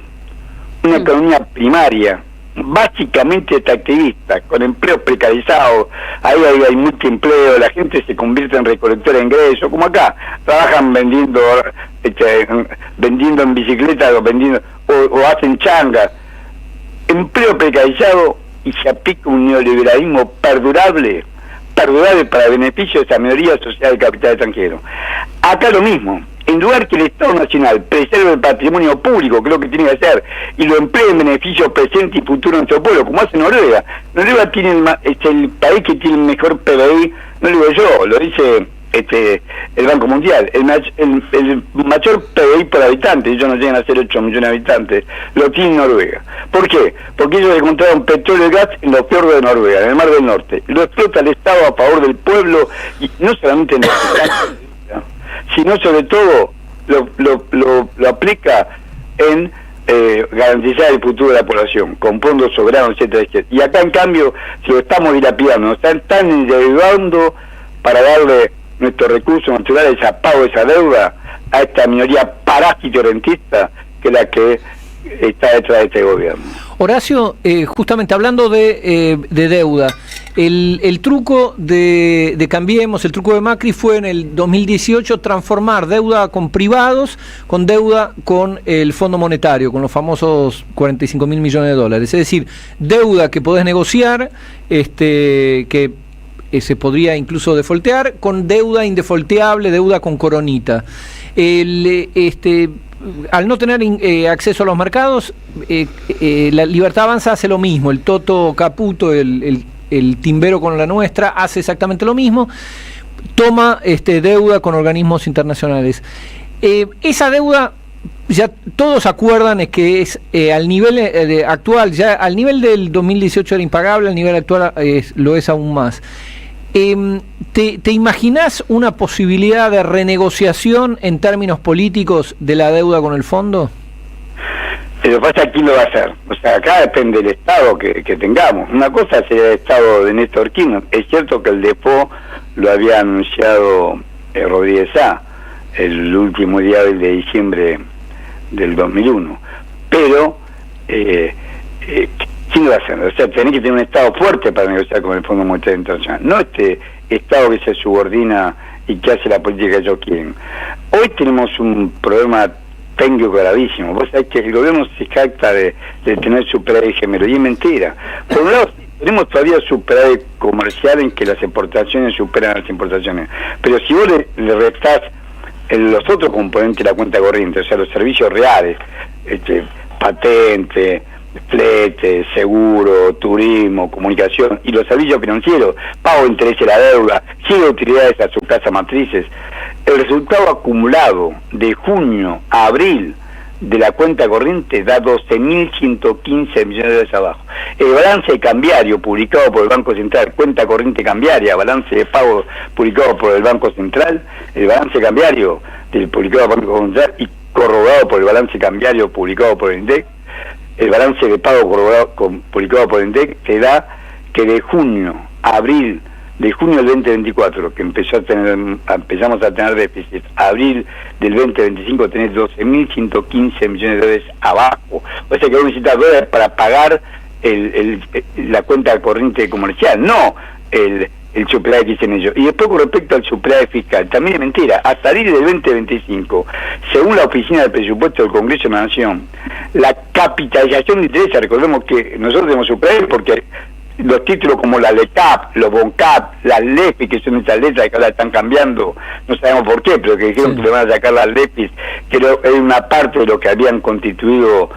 una economía primaria, básicamente extractivista, con empleos precarizados, ahí hay multiempleo, la gente se convierte en recolectora de ingresos, como acá, trabajan vendiendo en bicicleta o hacen changas, empleo precarizado, y se aplica un neoliberalismo perdurable para beneficio de esa minoría social de capital extranjero. Acá lo mismo, en lugar que el Estado Nacional preserve el patrimonio público, que es lo que tiene que hacer, y lo emplee en beneficio presente y futuro de nuestro pueblo, como hace Noruega. Noruega tiene es el país que tiene el mejor PBI, no lo digo yo, lo dice el Banco Mundial, el mayor PBI por habitante, ellos no llegan a ser 8 millones de habitantes, lo tiene Noruega. ¿Por qué? Porque ellos encontraron petróleo y gas en los fiordos de Noruega, en el Mar del Norte. Lo explota el Estado a favor del pueblo, y no solamente en sino sobre todo lo aplica en garantizar el futuro de la población, con fondos soberanos, etcétera, etcétera. Y acá, en cambio, si lo estamos dilapidando, nos están endeudando para darle nuestros recursos naturales a pago de esa deuda a esta minoría parásito rentista que es la que está detrás de este gobierno. Horacio, justamente hablando de deuda, el truco de Cambiemos, el truco de Macri fue en el 2018 transformar deuda con privados con deuda con el Fondo Monetario, con los famosos 45.000 millones de dólares. Es decir, deuda que podés negociar, que se podría incluso defoltear, con deuda indefolteable, deuda con coronita. Al no tener acceso a los mercados, la Libertad Avanza hace lo mismo, el Toto Caputo, el Timbero con la Nuestra, hace exactamente lo mismo, toma deuda con organismos internacionales. Esa deuda, ya todos acuerdan que es al nivel actual, ya al nivel del 2018 era impagable, al nivel actual lo es aún más. ¿Te imaginás una posibilidad de renegociación en términos políticos de la deuda con el fondo? Lo que pasa es quién lo va a hacer. O sea, acá depende del Estado que tengamos. Una cosa sería el Estado de Néstor Kirchner. Es cierto que el default lo había anunciado Rodríguez A. el último día de diciembre del 2001. Pero ¿quién lo va a hacer? O sea, tenés que tener un Estado fuerte para negociar con el Fondo Monetario Internacional, no este Estado que se subordina y que hace la política que ellos quieren. Hoy tenemos un problema técnico gravísimo. Vos sabés que el gobierno se jacta de tener superávit gemelo, y es mentira. Por un lado, tenemos todavía superávit comercial en que las exportaciones superan las importaciones, pero si vos le restás los otros componentes de la cuenta corriente, o sea, los servicios reales, patente, flete, seguro, turismo, comunicación y los servicios financieros, pago de interés de la deuda, sigue utilidades a sus casas matrices, el resultado acumulado de junio a abril de la cuenta corriente da 12.115 millones de dólares abajo. El balance cambiario publicado por el Banco Central, cuenta corriente cambiaria, balance de pago publicado por el Banco Central, el balance cambiario del publicado por el Banco Central y corroborado por el balance cambiario publicado por el INDEC, el balance de pago publicado por el INDEC te da que de junio a abril, de junio del 2024, que empezamos a tener déficit, a abril del 2025 tenés 12.115 millones de dólares abajo. O sea que vos necesitas dólares para pagar la cuenta corriente comercial, no el superávit que dicen ellos. Y después, con respecto al superávit fiscal, también es mentira. Hasta abril del 2025, según la Oficina del Presupuesto del Congreso de la Nación, la capitalización de intereses, recordemos que nosotros tenemos superávit porque los títulos como la LECAP, los BONCAP, las LEPI, que son esas letras que ahora están cambiando, no sabemos por qué, pero que dijeron que le van a sacar las LEPIs, que es una parte de lo que habían constituido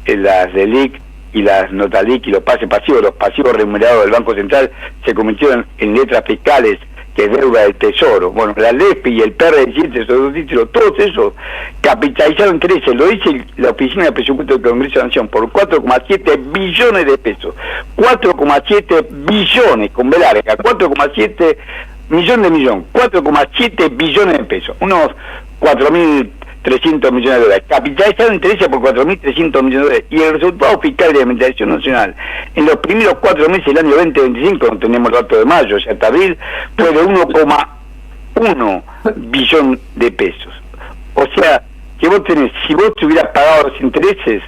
las DELIC y las NOTALIC y los pasivos remunerados del Banco Central se convirtieron en letras fiscales, que es deuda del Tesoro. Bueno, la LEPI y el PRD, esos dos títulos, todos esos capitalizaron intereses, lo dice la Oficina de Presupuesto del Congreso de la Nación, por 4,7 billones de pesos. 4,7 billones, con B larga, 4,7 millón, 4,7 billones de pesos, unos 4.300 millones de dólares. Capitalizaron intereses por 4.300 millones de dólares. Y el resultado fiscal de la Administración Nacional en los primeros 4 meses del año 2025, no tenemos el dato de mayo, ya hasta abril, fue de 1,1 billón de pesos. O sea, que si vos te hubieras pagado los intereses,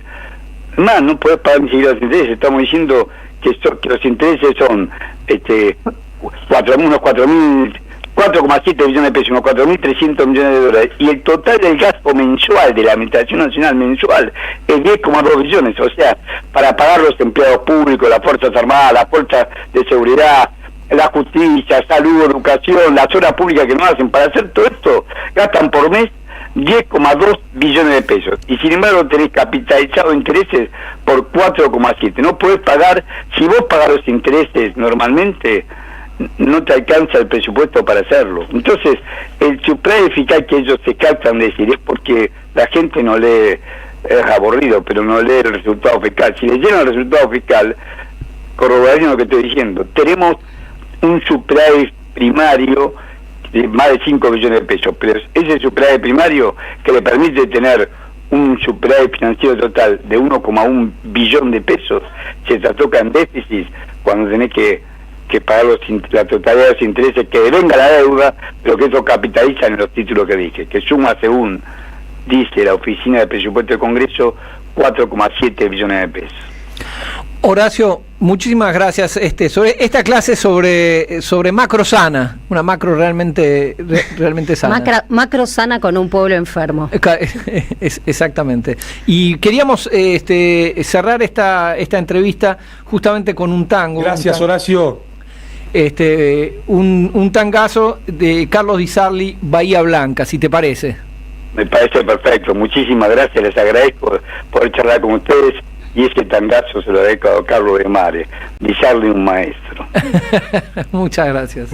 más no podés pagar ni siquiera los intereses. Estamos diciendo que los intereses son 4,7 billones de pesos, unos 4.300 millones de dólares, y el total del gasto mensual de la Administración Nacional mensual es 10,2 billones, o sea, para pagar los empleados públicos, las Fuerzas Armadas, las Fuerzas de Seguridad, la justicia, salud, educación, las horas públicas que no hacen, para hacer todo esto, gastan por mes 10,2 billones de pesos, y sin embargo tenés capitalizado intereses por 4,7. No podés pagar, si vos pagás los intereses normalmente, no te alcanza el presupuesto para hacerlo. Entonces, el subsidio fiscal que ellos se captan de decir es porque la gente no lee, es aburrido, pero no lee el resultado fiscal. Si leyeron el resultado fiscal, corroborarían lo que estoy diciendo. Tenemos un subsidio primario de más de 5 billones de pesos, pero ese subsidio primario que le permite tener un superávit financiero total de 1,1 billón de pesos, se toca en déficit cuando tenés que pagar la totalidad de los intereses que devenga la deuda, pero que eso capitalizan en los títulos que dije, que suma, según dice la Oficina de Presupuesto del Congreso, 4,7 billones de pesos. Horacio, muchísimas gracias sobre esta clase sobre macro sana, una macro realmente sana. Macro sana con un pueblo enfermo. Exactamente. Y queríamos cerrar esta entrevista justamente con un tango. Gracias, Horacio. Un tangazo de Carlos Di Sarli, Bahía Blanca, si te parece. Me parece perfecto, muchísimas gracias, les agradezco por charlar con ustedes, y ese tangazo se lo dedico a Carlos de Mare, Di Sarli, un maestro. Muchas gracias.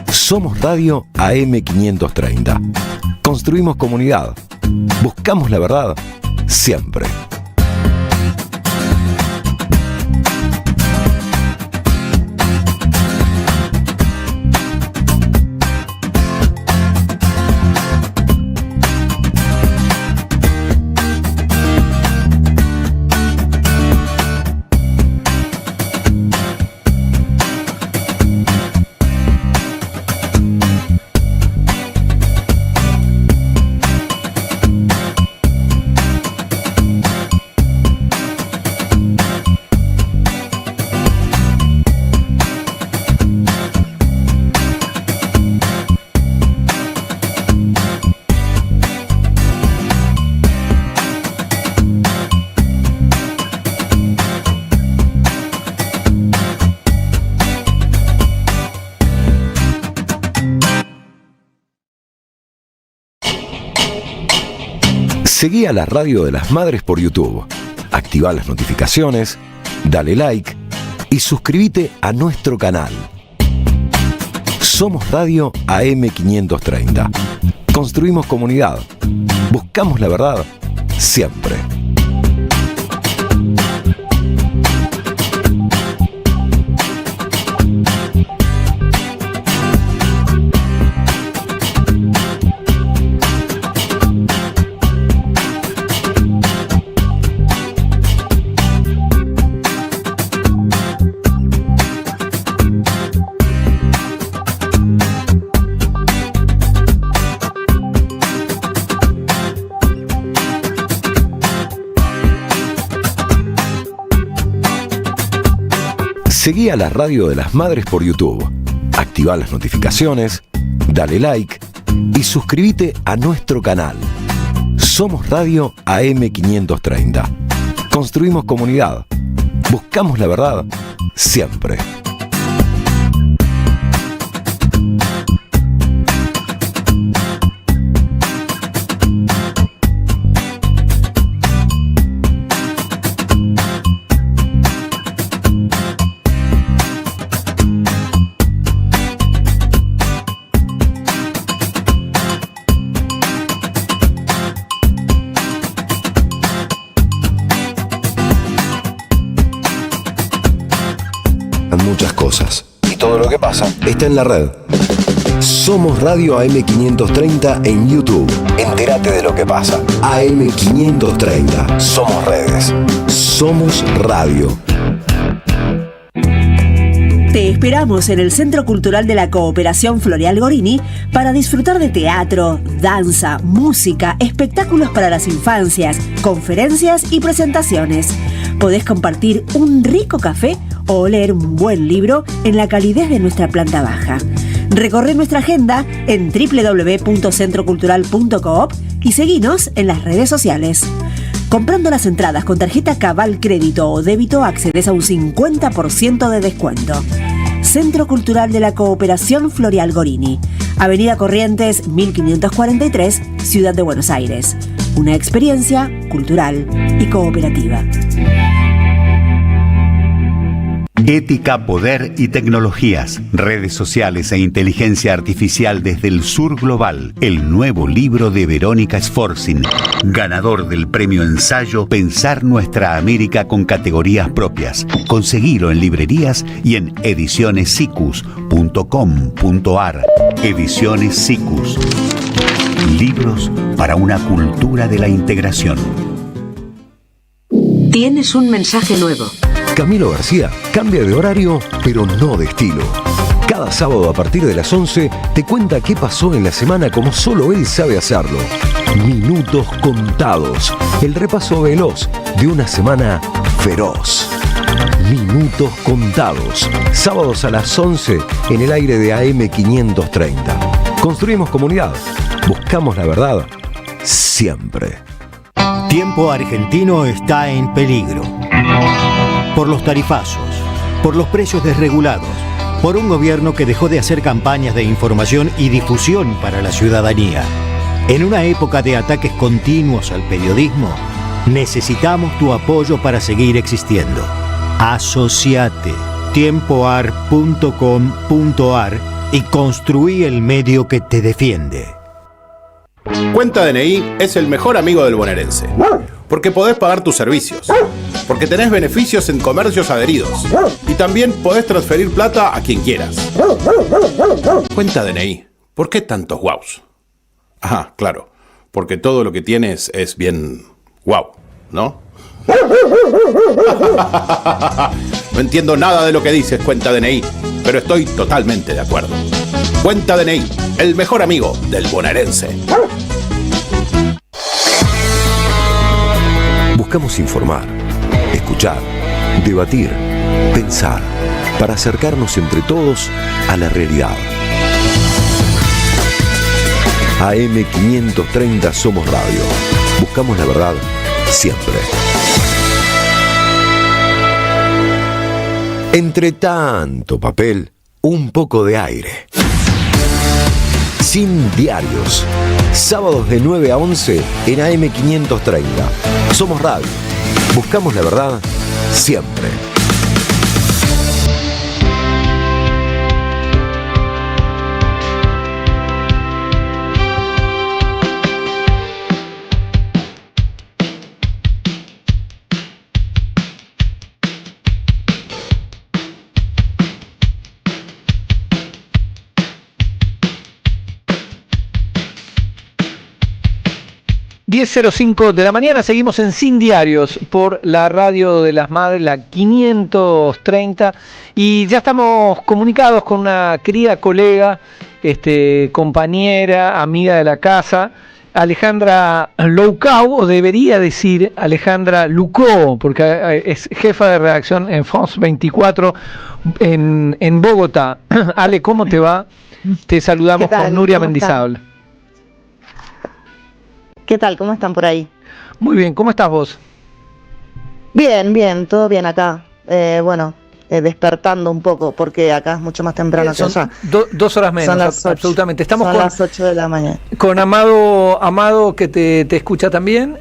Somos Radio AM530. Construimos comunidad. Buscamos la verdad siempre. Seguí a la Radio de las Madres por YouTube, activá las notificaciones, dale like y suscríbete a nuestro canal. Somos Radio AM530. Construimos comunidad. Buscamos la verdad siempre. Seguí a la Radio de las Madres por YouTube, activa las notificaciones, dale like y suscríbete a nuestro canal. Somos Radio AM530. Construimos comunidad. Buscamos la verdad siempre. Muchas cosas. Y todo lo que pasa está en la red. Somos Radio AM530 en YouTube. Entérate de lo que pasa. AM530. Somos redes. Somos radio. Te esperamos en el Centro Cultural de la Cooperación Floreal Gorini para disfrutar de teatro, danza, música, espectáculos para las infancias, conferencias y presentaciones. Podés compartir un rico café o leer un buen libro en la calidez de nuestra planta baja. Recorre nuestra agenda en www.centrocultural.coop y seguinos en las redes sociales. Comprando las entradas con tarjeta Cabal Crédito o Débito accedes a un 50% de descuento. Centro Cultural de la Cooperación Floreal Gorini, Avenida Corrientes 1543, Ciudad de Buenos Aires. Una experiencia cultural y cooperativa. Ética, poder y tecnologías, redes sociales e inteligencia artificial desde el sur global. El nuevo libro de Verónica Sforzin, ganador del premio ensayo Pensar Nuestra América con categorías propias. Conseguilo en librerías y en edicionesicus.com.ar. Ediciones Sicus. Libros para una cultura de la integración. Tienes un mensaje nuevo. Camilo García cambia de horario, pero no de estilo. Cada sábado a partir de las 11 te cuenta qué pasó en la semana como solo él sabe hacerlo. Minutos contados. El repaso veloz de una semana feroz. Minutos contados. Sábados a las 11 en el aire de AM530. Construimos comunidad. Buscamos la verdad siempre. Tiempo argentino está en peligro. Por los tarifazos, por los precios desregulados, por un gobierno que dejó de hacer campañas de información y difusión para la ciudadanía. En una época de ataques continuos al periodismo, necesitamos tu apoyo para seguir existiendo. Asociate, tiempoar.com.ar y construí el medio que te defiende. Cuenta DNI es el mejor amigo del bonaerense. Porque podés pagar tus servicios. Porque tenés beneficios en comercios adheridos. Y también podés transferir plata a quien quieras. Cuenta DNI. ¿Por qué tantos guaus? Ajá, claro. Porque todo lo que tienes es bien guau, ¿no? No entiendo nada de lo que dices, Cuenta DNI, pero estoy totalmente de acuerdo. Cuenta DNI, el mejor amigo del bonaerense. Buscamos informar, escuchar, debatir, pensar, para acercarnos entre todos a la realidad. AM530 Somos Radio. Buscamos la verdad siempre. Entre tanto papel, un poco de aire. Sin diarios. Sábados de 9 a 11 en AM530. Somos Radio. Buscamos la verdad siempre. ...10:05 de la mañana, seguimos en Sin Diarios por la radio de las madres, la 530, y ya estamos comunicados con una querida colega, compañera, amiga de la casa, Alejandra Loucau, o debería decir Alejandra Lucó, porque es jefa de redacción en France 24. en Bogotá. Ale, ¿cómo te va? Te saludamos con Nuria Mendizábal. ¿Qué tal? ¿Cómo están por ahí? Muy bien, ¿cómo estás vos? Bien, todo bien acá. Despertando un poco, porque acá es mucho más temprano que allá. 2 horas menos, son las 8, absolutamente. Estamos son las 8 de la mañana. Con Amado que te escucha también.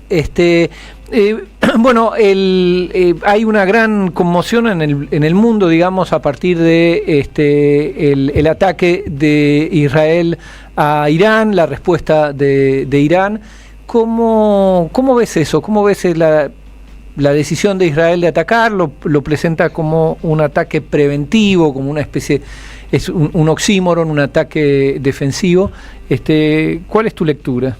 Hay una gran conmoción en el mundo, digamos, a partir de el ataque de Israel a Irán, la respuesta de Irán. ¿Cómo ves eso? ¿Cómo ves la decisión de Israel de atacar? Lo presenta como un ataque preventivo, como una especie, es un oxímoron, un ataque defensivo. ¿Cuál es tu lectura?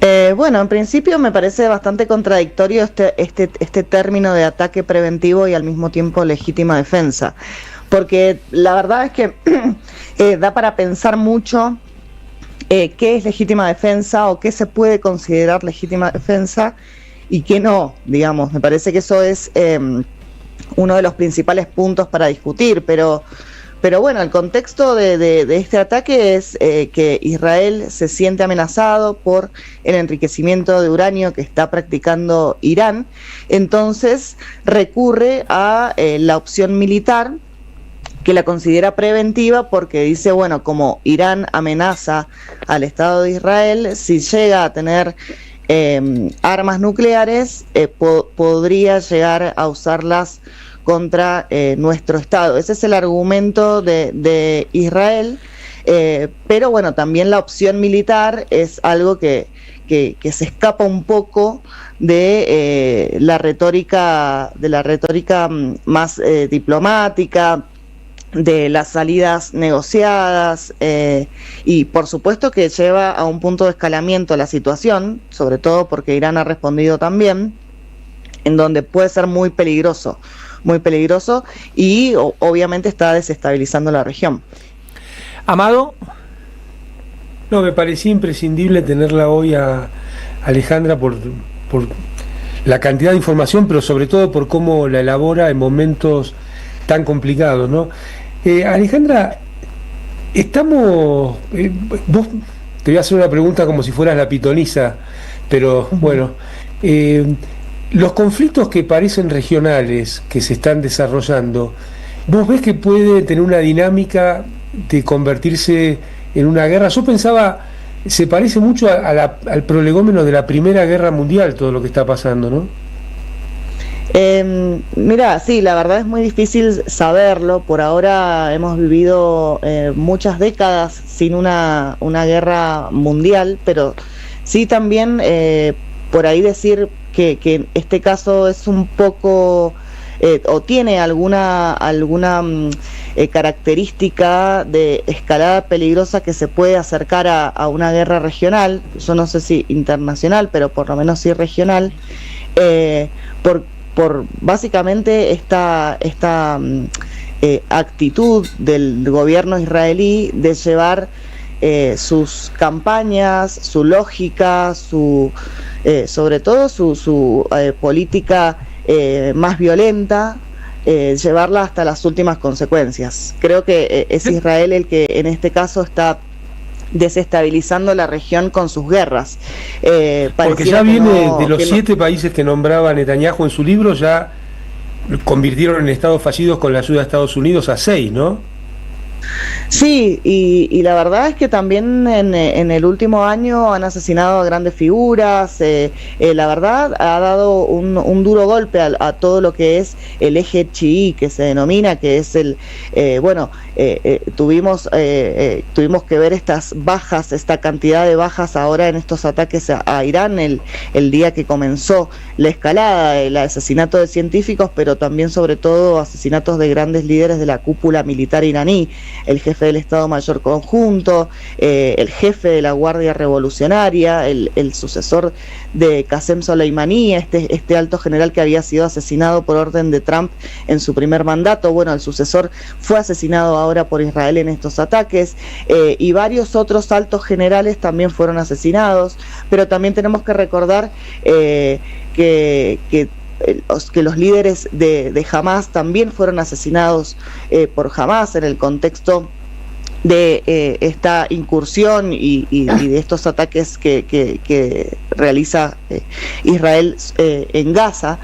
En principio me parece bastante contradictorio este término de ataque preventivo y al mismo tiempo legítima defensa, porque la verdad es que da para pensar mucho qué es legítima defensa o qué se puede considerar legítima defensa y qué no, digamos. Me parece que eso es uno de los principales puntos para discutir, pero bueno, el contexto de este ataque es que Israel se siente amenazado por el enriquecimiento de uranio que está practicando Irán, entonces recurre a la opción militar, que la considera preventiva porque dice, bueno, como Irán amenaza al Estado de Israel, si llega a tener armas nucleares, podría llegar a usarlas contra nuestro Estado. Ese es el argumento de Israel, pero bueno, también la opción militar es algo que se escapa un poco de la retórica más diplomática, de las salidas negociadas, y por supuesto que lleva a un punto de escalamiento la situación, sobre todo porque Irán ha respondido también, en donde puede ser muy peligroso y obviamente está desestabilizando la región. Amado. No, me parecía imprescindible tenerla hoy a Alejandra por la cantidad de información, pero sobre todo por cómo la elabora en momentos tan complicados, ¿no? Alejandra, estamos... vos te voy a hacer una pregunta como si fueras la pitonisa, pero bueno, los conflictos que parecen regionales, que se están desarrollando, ¿vos ves que puede tener una dinámica de convertirse en una guerra? Yo pensaba, se parece mucho al prolegómeno de la Primera Guerra Mundial, todo lo que está pasando, ¿no? Mira, sí, la verdad es muy difícil saberlo. Por ahora hemos vivido muchas décadas sin una guerra mundial, pero sí también por ahí decir que en este caso es un poco o tiene alguna característica de escalada peligrosa que se puede acercar a una guerra regional. Yo no sé si internacional, pero por lo menos sí regional, por básicamente esta actitud del gobierno israelí de llevar sus campañas, su lógica, sobre todo su política más violenta, llevarla hasta las últimas consecuencias. Creo que es Israel el que en este caso está desestabilizando la región con sus guerras. Porque ya viene de los 7 países que nombraba Netanyahu en su libro, ya convirtieron en estados fallidos con la ayuda de Estados Unidos a 6, ¿no? Sí, y la verdad es que también en el último año han asesinado a grandes figuras. La verdad ha dado un duro golpe a todo lo que es el eje chií, que se denomina, que es tuvimos que ver estas bajas, esta cantidad de bajas ahora en estos ataques a Irán, el día que comenzó la escalada, el asesinato de científicos, pero también sobre todo asesinatos de grandes líderes de la cúpula militar iraní, el jefe del Estado Mayor Conjunto, el jefe de la Guardia Revolucionaria, el sucesor de Qasem Soleimani, este alto general que había sido asesinado por orden de Trump en su primer mandato. Bueno, el sucesor fue asesinado ahora por Israel en estos ataques, y varios otros altos generales también fueron asesinados, pero también tenemos que recordar que que los líderes de Hamás también fueron asesinados por Hamás en el contexto de esta incursión y de estos ataques que realiza Israel en Gaza.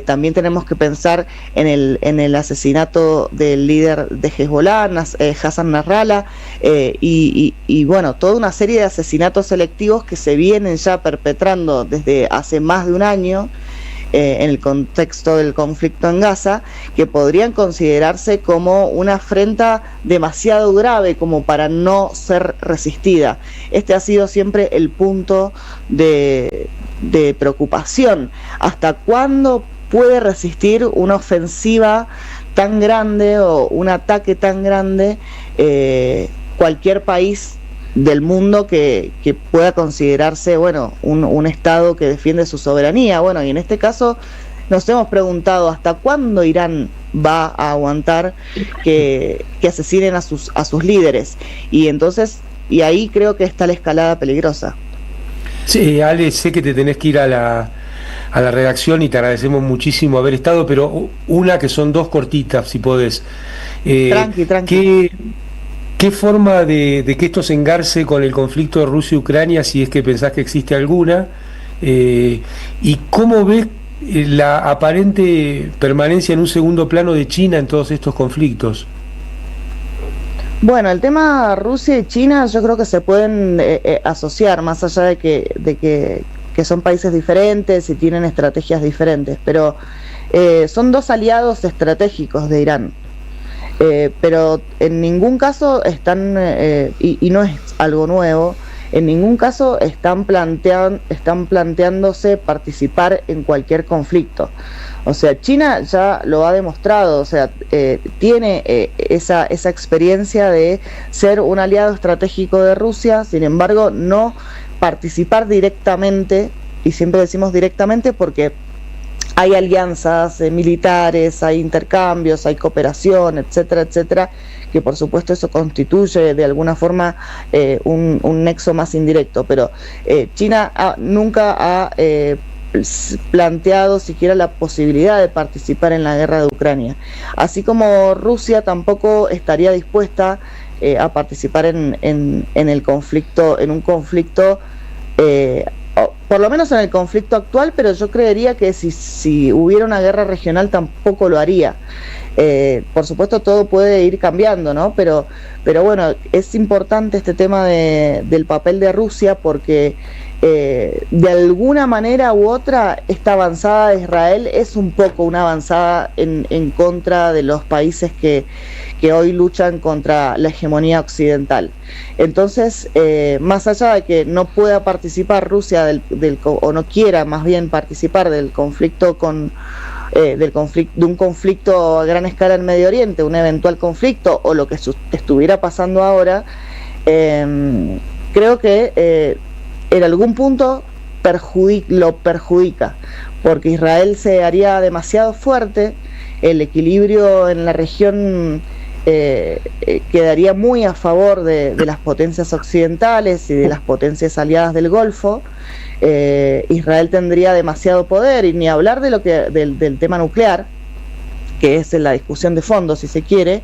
También tenemos que pensar en el asesinato del líder de Hezbollah, Hassan Nasrallah, y bueno, toda una serie de asesinatos selectivos que se vienen ya perpetrando desde hace más de un año en el contexto del conflicto en Gaza, que podrían considerarse como una afrenta demasiado grave como para no ser resistida. Este ha sido siempre el punto de preocupación. ¿Hasta cuándo puede resistir una ofensiva tan grande o un ataque tan grande cualquier país del mundo que pueda considerarse, bueno, un Estado que defiende su soberanía? Bueno, y en este caso nos hemos preguntado hasta cuándo Irán va a aguantar que asesinen a sus líderes, y entonces, y ahí creo que está la escalada peligrosa. Sí, Ale, sé que te tenés que ir a la redacción y te agradecemos muchísimo haber estado, pero una que son dos cortitas, si podés. Tranqui. ¿Qué forma de que esto se engarce con el conflicto de Rusia y Ucrania, si es que pensás que existe alguna? ¿Y cómo ves la aparente permanencia en un segundo plano de China en todos estos conflictos? Bueno, el tema Rusia y China yo creo que se pueden asociar, más allá de que son países diferentes y tienen estrategias diferentes, pero son dos aliados estratégicos de Irán. Pero en ningún caso están, y no es algo nuevo, en ningún caso están planteándose participar en cualquier conflicto. O sea, China ya lo ha demostrado, o sea, tiene esa experiencia de ser un aliado estratégico de Rusia, sin embargo, no participar directamente, y siempre decimos directamente porque hay alianzas militares, hay intercambios, hay cooperación, etcétera, etcétera, que por supuesto eso constituye de alguna forma un nexo más indirecto, pero China nunca ha planteado siquiera la posibilidad de participar en la guerra de Ucrania, así como Rusia tampoco estaría dispuesta a participar en el conflicto, en un conflicto por lo menos en el conflicto actual, pero yo creería que si hubiera una guerra regional tampoco lo haría. Por supuesto todo puede ir cambiando, ¿no? Pero bueno, es importante este tema del papel de Rusia porque de alguna manera u otra esta avanzada de Israel es un poco una avanzada en contra de los países que hoy luchan contra la hegemonía occidental. Entonces, más allá de que no pueda participar Rusia o no quiera más bien participar del conflicto de un conflicto a gran escala en Medio Oriente, un eventual conflicto o lo que estuviera pasando ahora, creo que en algún punto lo perjudica, porque Israel se haría demasiado fuerte, el equilibrio en la región quedaría muy a favor de las potencias occidentales y de las potencias aliadas del Golfo. Israel tendría demasiado poder, y ni hablar de del tema nuclear, que es la discusión de fondo, si se quiere,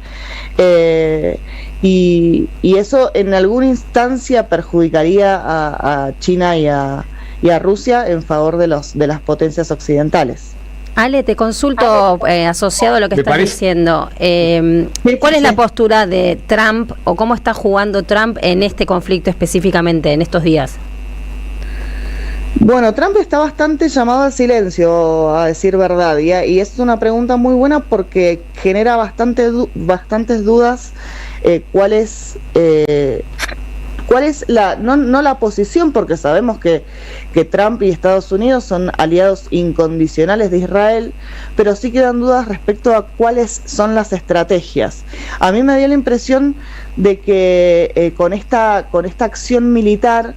y eso en alguna instancia perjudicaría a China y a Rusia en favor de las potencias occidentales. Ale, te consulto asociado a lo que estás diciendo. ¿Cuál es la postura de Trump o cómo está jugando Trump en este conflicto específicamente en estos días? Bueno, Trump está bastante llamado al silencio, a decir verdad, y es una pregunta muy buena porque genera bastantes dudas. ¿Cuál es no la posición? Porque sabemos que Trump y Estados Unidos son aliados incondicionales de Israel, pero sí quedan dudas respecto a cuáles son las estrategias. A mí me dio la impresión de que con esta acción militar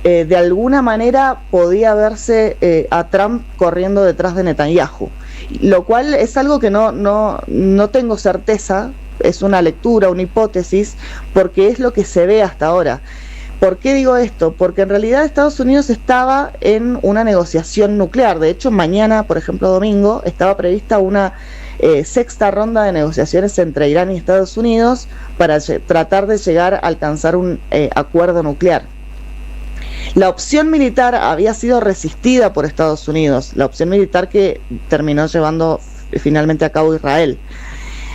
de alguna manera podía verse a Trump corriendo detrás de Netanyahu, lo cual es algo que no tengo certeza, es una lectura, una hipótesis, porque es lo que se ve hasta ahora. ¿Por qué digo esto? Porque en realidad Estados Unidos estaba en una negociación nuclear. De hecho, mañana, por ejemplo, domingo, estaba prevista una sexta ronda de negociaciones entre Irán y Estados Unidos para tratar de llegar a alcanzar un acuerdo nuclear. La opción militar había sido resistida por Estados Unidos, la opción militar que terminó llevando finalmente a cabo Israel.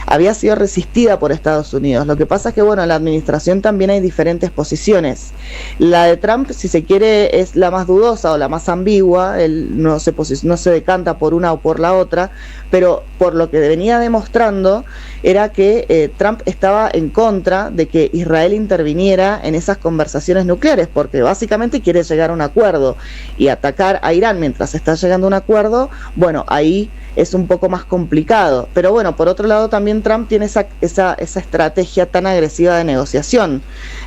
Había sido resistida por Estados Unidos. Lo que pasa es que, bueno, en la administración también hay diferentes posiciones. La de Trump, si se quiere, es la más dudosa o la más ambigua. Él no se decanta por una o por la otra, pero por lo que venía demostrando era que Trump estaba en contra de que Israel interviniera en esas conversaciones nucleares, porque básicamente quiere llegar a un acuerdo, y atacar a Irán mientras está llegando a un acuerdo, bueno, ahí es un poco más complicado. Pero bueno, por otro lado también Trump tiene esa estrategia tan agresiva de negociación.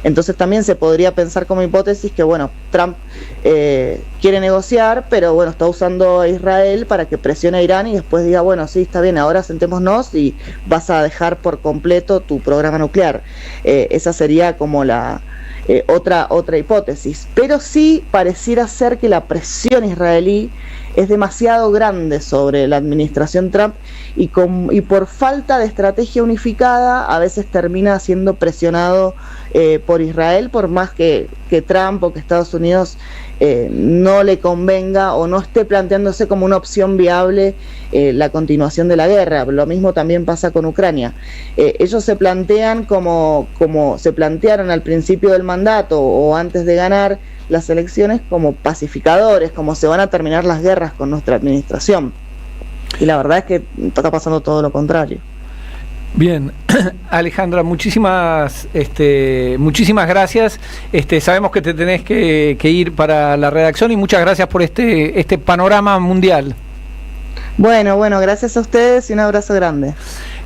Entonces también se podría pensar como hipótesis que, bueno, Trump quiere negociar, pero bueno, está usando a Israel para que presione a Irán y después diga, bueno, sí, está bien, ahora sentémonos y vas a dejar por completo tu programa nuclear. Esa sería como la otra hipótesis. Pero sí pareciera ser que la presión israelí es demasiado grande sobre la administración Trump y por falta de estrategia unificada a veces termina siendo presionado por Israel, por más que Trump o que Estados Unidos no le convenga o no esté planteándose como una opción viable la continuación de la guerra. Lo mismo también pasa con Ucrania. Ellos se plantean como se plantearon al principio del mandato o antes de ganar las elecciones, como pacificadores, como se van a terminar las guerras con nuestra administración. Y la verdad es que está pasando todo lo contrario. Bien, Alejandra, muchísimas gracias. Sabemos que te tenés que ir para la redacción y muchas gracias por este panorama mundial. Bueno, gracias a ustedes y un abrazo grande.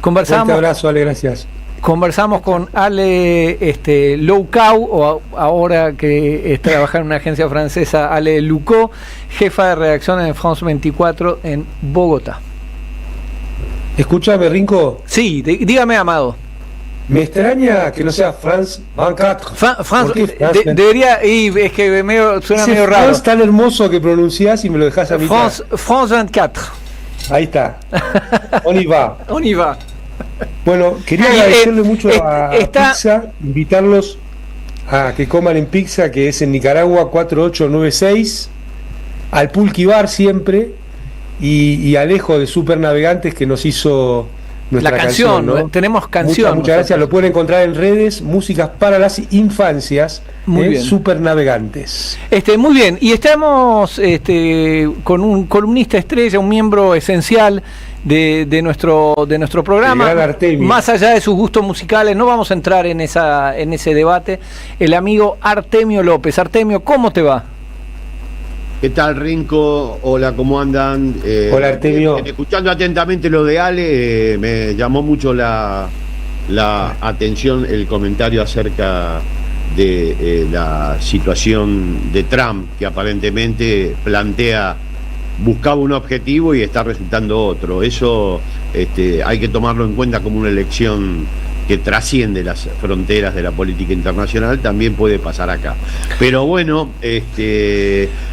Conversamos. Un abrazo, Ale, gracias. Conversamos con Ale Loucau, o ahora que trabaja en una agencia francesa, Ale Lucó, jefa de redacción en France 24 en Bogotá. Escúchame, Rinco. Sí, dígame, Amado. Me extraña que no sea France 24. Debería, y es que suena medio raro. Es tan hermoso que pronunciás y me lo dejás a mitad. France 24. Ahí está. On y va. On y va. Bueno, quería agradecerle mucho a Pizza, invitarlos a que coman en Pizza, que es en Nicaragua 4896, al Pulqui Bar siempre, y Alejo de Supernavegantes, que nos hizo nuestra canción, ¿no? Tenemos canción. Muchas gracias, lo pueden encontrar en redes, músicas para las infancias, muy bien. Supernavegantes. Muy bien, y estamos con un columnista estrella, un miembro esencial de nuestro programa, más allá de sus gustos musicales. No vamos a entrar en ese debate. El amigo Artemio López. Artemio, ¿cómo te va? ¿Qué tal, Rinco? Hola, ¿cómo andan? Hola, Artemio. Escuchando atentamente lo de Ale, me llamó mucho la atención el comentario acerca de la situación de Trump, que aparentemente buscaba un objetivo y está resultando otro. Eso hay que tomarlo en cuenta como una elección que trasciende las fronteras de la política internacional. También puede pasar acá. Pero bueno,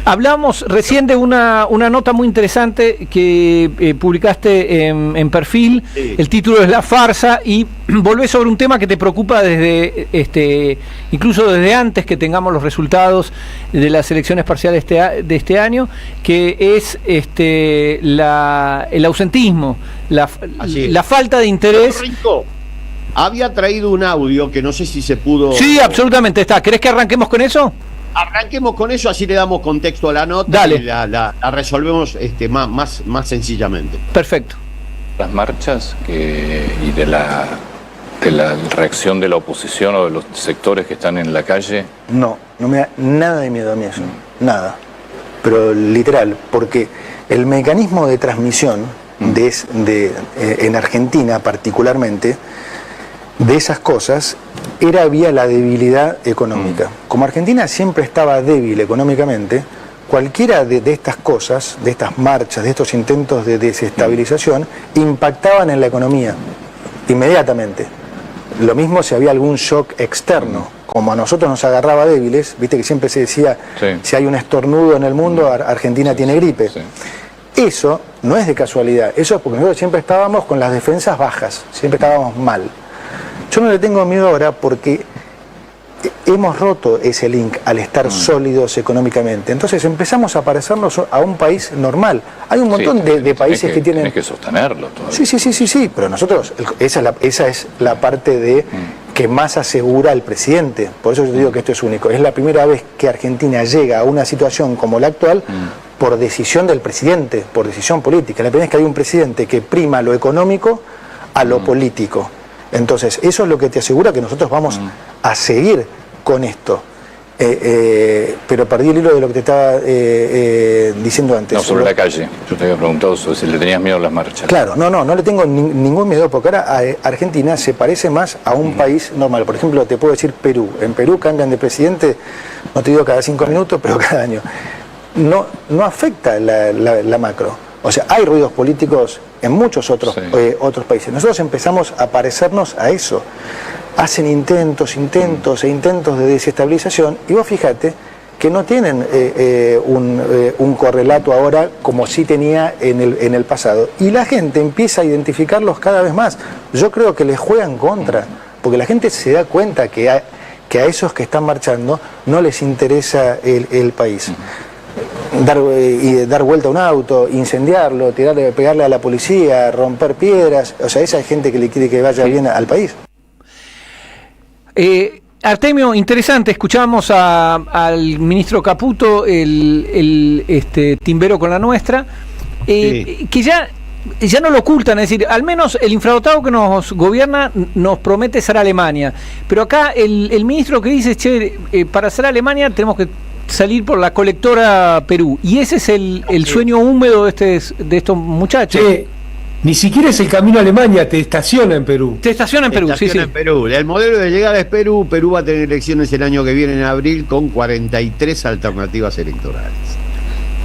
hablamos recién de una nota muy interesante que publicaste en Perfil. Sí. El título es La farsa, y volvés sobre un tema que te preocupa desde incluso desde antes que tengamos los resultados de las elecciones parciales de este año, que es el ausentismo, la falta de interés. Había traído un audio que no sé si se pudo... Sí, absolutamente está. ¿Querés que arranquemos con eso? Arranquemos con eso, así le damos contexto a la nota. Dale. Y la resolvemos más sencillamente. Perfecto. Las marchas y de la reacción de la oposición o de los sectores que están en la calle. No me da nada de miedo a mí eso, nada. Pero literal, porque el mecanismo de transmisión en Argentina particularmente, de esas cosas, era vía la debilidad económica. Como Argentina siempre estaba débil económicamente, cualquiera de estas cosas, de estas marchas, de estos intentos de desestabilización, impactaban en la economía inmediatamente. Lo mismo si había algún shock externo, como a nosotros nos agarraba débiles, viste que siempre se decía, si hay un estornudo en el mundo, Argentina tiene gripe. Eso no es de casualidad, eso es porque nosotros siempre estábamos con las defensas bajas, siempre estábamos mal. Yo no le tengo miedo ahora porque hemos roto ese link al estar sólidos económicamente. Entonces empezamos a parecernos a un país normal. Hay un montón de países que tienen... Tienes que sostenerlo todavía. Sí, pero nosotros, esa es la parte de que más asegura el presidente. Por eso yo digo que esto es único. Es la primera vez que Argentina llega a una situación como la actual por decisión del presidente, por decisión política. La primera vez que hay un presidente que prima lo económico a lo político. Entonces, eso es lo que te asegura que nosotros vamos a seguir con esto. Pero perdí el hilo de lo que te estaba diciendo antes. No, sobre la calle. Yo te había preguntado si le tenías miedo a las marchas. Claro, no le tengo ningún miedo, porque ahora Argentina se parece más a un país normal. Por ejemplo, te puedo decir Perú. En Perú cambian de presidente, no te digo cada 5 minutos, pero cada año. No afecta la macro. O sea, hay ruidos políticos en muchos otros países. Nosotros empezamos a parecernos a eso. Hacen intentos de desestabilización, y vos fíjate que no tienen un correlato ahora como sí tenía en el pasado. Y la gente empieza a identificarlos cada vez más. Yo creo que les juegan contra, porque la gente se da cuenta que a esos que están marchando no les interesa el país. Dar vuelta a un auto, incendiarlo, pegarle a la policía, romper piedras, o sea, esa es gente que le quiere que vaya bien al país. Artemio, interesante, escuchamos al ministro Caputo, el timbero con la nuestra, que ya no lo ocultan, es decir, al menos el infradotado que nos gobierna nos promete ser Alemania, pero acá el ministro que dice, para ser Alemania tenemos que salir por la colectora Perú, y ese es el sueño húmedo de estos muchachos. Ni siquiera es el camino a Alemania, te estaciona en Perú. En Perú. El modelo de llegada es Perú. Perú va a tener elecciones el año que viene en abril con 43 alternativas electorales.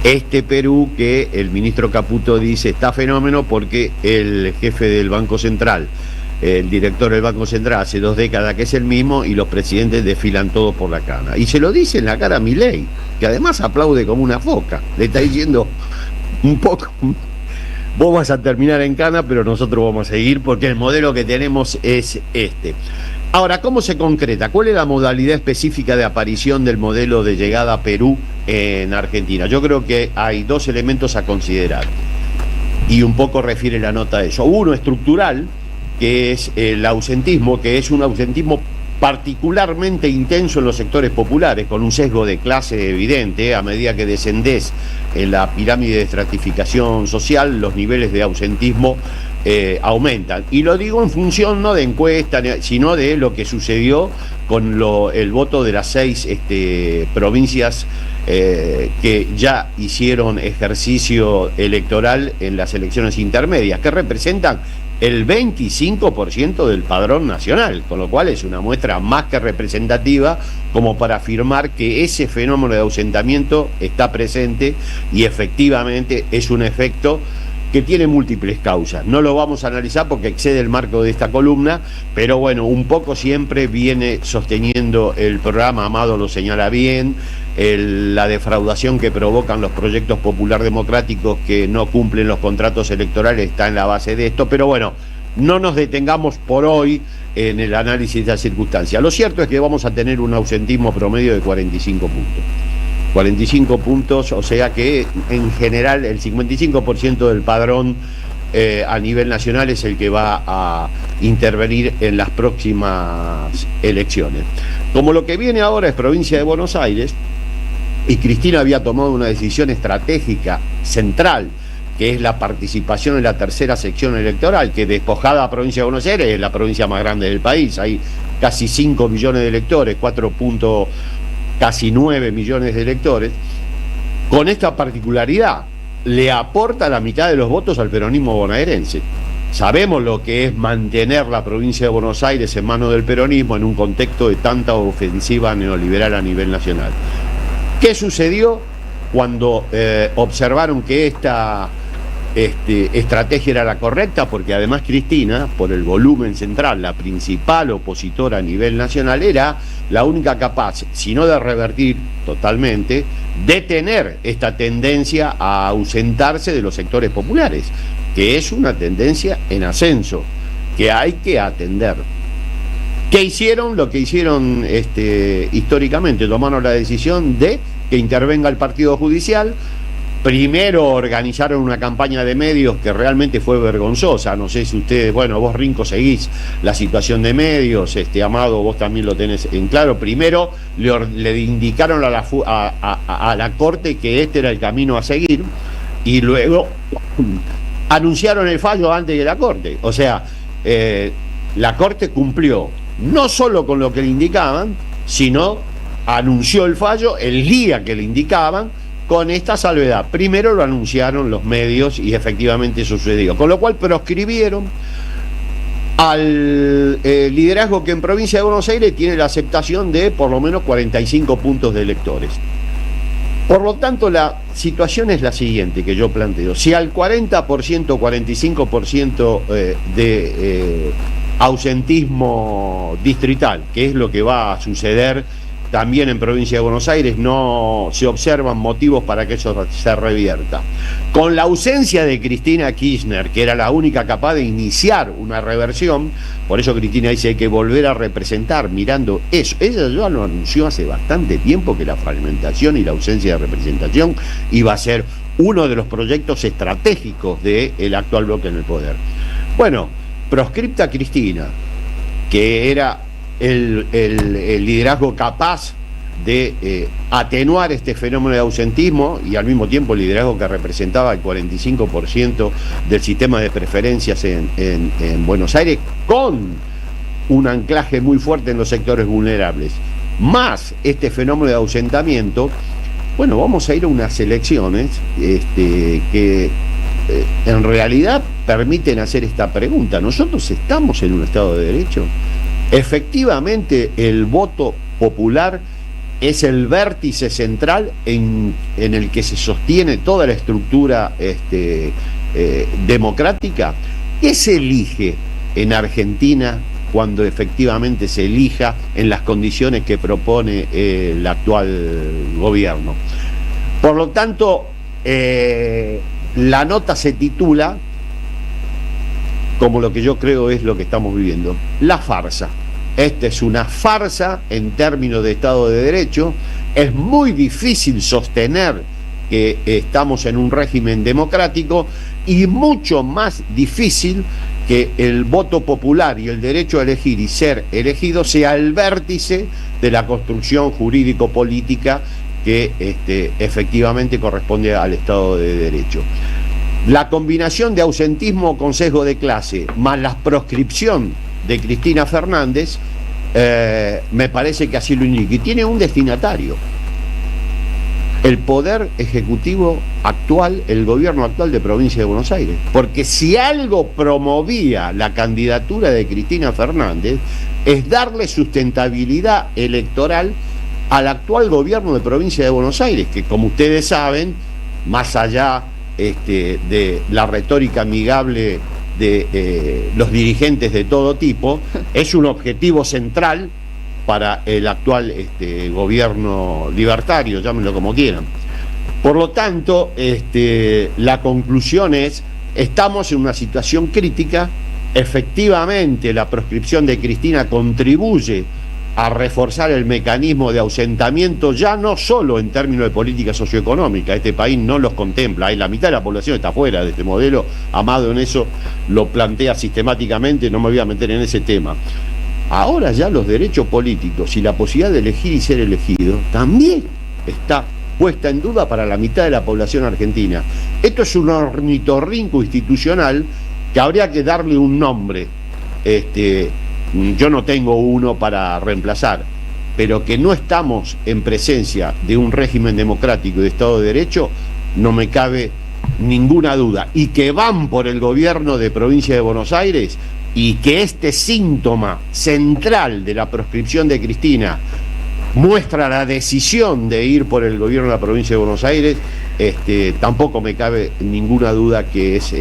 Este Perú que el ministro Caputo dice está fenómeno porque el jefe del Banco Central, el director del Banco Central, hace 2 décadas que es el mismo, y los presidentes desfilan todos por la cana. Y se lo dice en la cara a Milei, que además aplaude como una foca. Le está diciendo un poco, vos vas a terminar en cana, pero nosotros vamos a seguir porque el modelo que tenemos es este. Ahora, ¿cómo se concreta? ¿Cuál es la modalidad específica de aparición del modelo de llegada a Perú en Argentina? Yo creo que hay 2 elementos a considerar, y un poco refiere la nota a eso. Uno, estructural, que es el ausentismo, que es un ausentismo particularmente intenso en los sectores populares, con un sesgo de clase evidente. A medida que descendés en la pirámide de estratificación social, los niveles de ausentismo aumentan. Y lo digo en función no de encuestas, sino de lo que sucedió con el voto de las 6 provincias que ya hicieron ejercicio electoral en las elecciones intermedias, que representan el 25% del padrón nacional, con lo cual es una muestra más que representativa como para afirmar que ese fenómeno de ausentamiento está presente, y efectivamente es un efecto que tiene múltiples causas. No lo vamos a analizar porque excede el marco de esta columna, pero bueno, un poco siempre viene sosteniendo el programa, Amado lo señala bien, la defraudación que provocan los proyectos popular democráticos que no cumplen los contratos electorales está en la base de esto, pero bueno, no nos detengamos por hoy en el análisis de la circunstancia. Lo cierto es que vamos a tener un ausentismo promedio de 45 puntos. 45 puntos, o sea que en general el 55% del padrón a nivel nacional es el que va a intervenir en las próximas elecciones. Como lo que viene ahora es provincia de Buenos Aires, y Cristina había tomado una decisión estratégica central, que es la participación en la tercera sección electoral, que despojada a provincia de Buenos Aires es la provincia más grande del país. Hay casi 5 millones de electores, casi 9 millones de electores. Con esta particularidad le aporta la mitad de los votos al peronismo bonaerense. Sabemos lo que es mantener la provincia de Buenos Aires en manos del peronismo en un contexto de tanta ofensiva neoliberal a nivel nacional. ¿Qué sucedió cuando observaron que esta estrategia era la correcta? Porque además Cristina, por el volumen central, la principal opositora a nivel nacional, era la única capaz, si no de revertir totalmente, detener esta tendencia a ausentarse de los sectores populares, que es una tendencia en ascenso, que hay que atender. ¿Qué hicieron? Lo que hicieron históricamente, tomaron la decisión de que intervenga el Partido Judicial. Primero organizaron una campaña de medios que realmente fue vergonzosa. No sé si ustedes, bueno, vos, Rinco, seguís la situación de medios, Amado, vos también lo tenés en claro. Primero le indicaron a la Corte que este era el camino a seguir, y luego anunciaron el fallo antes que la Corte. O sea, la Corte cumplió no solo con lo que le indicaban, sino anunció el fallo el día que le indicaban, con esta salvedad. Primero lo anunciaron los medios y efectivamente sucedió, con lo cual proscribieron al liderazgo que en Provincia de Buenos Aires tiene la aceptación de por lo menos 45 puntos de electores. Por lo tanto, la situación es la siguiente que yo planteo. Si al 40%, 45% de ausentismo distrital, que es lo que va a suceder también en Provincia de Buenos Aires, no se observan motivos para que eso se revierta. Con la ausencia de Cristina Kirchner, que era la única capaz de iniciar una reversión, por eso Cristina dice que hay que volver a representar mirando eso. Ella ya lo anunció hace bastante tiempo, que la fragmentación y la ausencia de representación iba a ser uno de los proyectos estratégicos del actual bloque en el poder. Bueno, proscripta Cristina, que era el liderazgo capaz de atenuar este fenómeno de ausentismo, y al mismo tiempo el liderazgo que representaba el 45% del sistema de preferencias en Buenos Aires, con un anclaje muy fuerte en los sectores vulnerables, más este fenómeno de ausentamiento. Bueno, vamos a ir a unas elecciones que en realidad permiten hacer esta pregunta: ¿nosotros estamos en un Estado de Derecho? Efectivamente, el voto popular es el vértice central en el que se sostiene toda la estructura democrática. ¿Qué se elige en Argentina cuando efectivamente se elija en las condiciones que propone el actual gobierno? Por lo tanto, la nota se titula, como lo que yo creo es lo que estamos viviendo, la farsa. Esta es una farsa en términos de Estado de Derecho. Es muy difícil sostener que estamos en un régimen democrático, y mucho más difícil que el voto popular y el derecho a elegir y ser elegido sea el vértice de la construcción jurídico-política que efectivamente corresponde al Estado de Derecho. La combinación de ausentismo con sesgo de clase más la proscripción de Cristina Fernández me parece que así lo indica, y tiene un destinatario: el Poder Ejecutivo actual, el gobierno actual de Provincia de Buenos Aires. Porque si algo promovía la candidatura de Cristina Fernández, es darle sustentabilidad electoral al actual gobierno de Provincia de Buenos Aires, que, como ustedes saben, más allá de la retórica amigable de los dirigentes de todo tipo, es un objetivo central para el actual gobierno libertario, llámenlo como quieran. Por lo tanto, la conclusión es: estamos en una situación crítica. Efectivamente, la proscripción de Cristina contribuye a reforzar el mecanismo de ausentamiento, ya no solo en términos de política socioeconómica. Este país no los contempla, la mitad de la población está fuera de este modelo. Amado en eso lo plantea sistemáticamente, no me voy a meter en ese tema. Ahora ya los derechos políticos y la posibilidad de elegir y ser elegido también está puesta en duda para la mitad de la población argentina. Esto es un ornitorrinco institucional que habría que darle un nombre. Yo no tengo uno para reemplazar, pero que no estamos en presencia de un régimen democrático y de Estado de Derecho, no me cabe ninguna duda. Y que van por el gobierno de Provincia de Buenos Aires, y que este síntoma central de la proscripción de Cristina muestra la decisión de ir por el gobierno de la Provincia de Buenos Aires, tampoco me cabe ninguna duda que es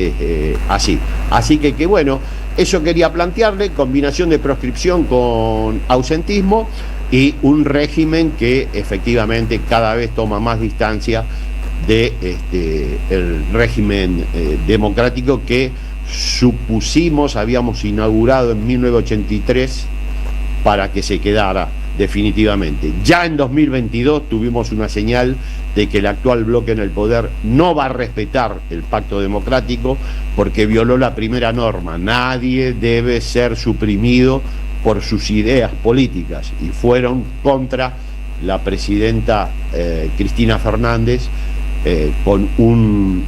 así. Así que bueno, eso quería plantearle: combinación de proscripción con ausentismo, y un régimen que efectivamente cada vez toma más distancia de el régimen democrático que supusimos habíamos inaugurado en 1983 para que se quedara definitivamente. Ya en 2022 tuvimos una señal de que el actual bloque en el poder no va a respetar el pacto democrático porque violó la primera norma: nadie debe ser suprimido por sus ideas políticas, y fueron contra la presidenta Cristina Fernández con un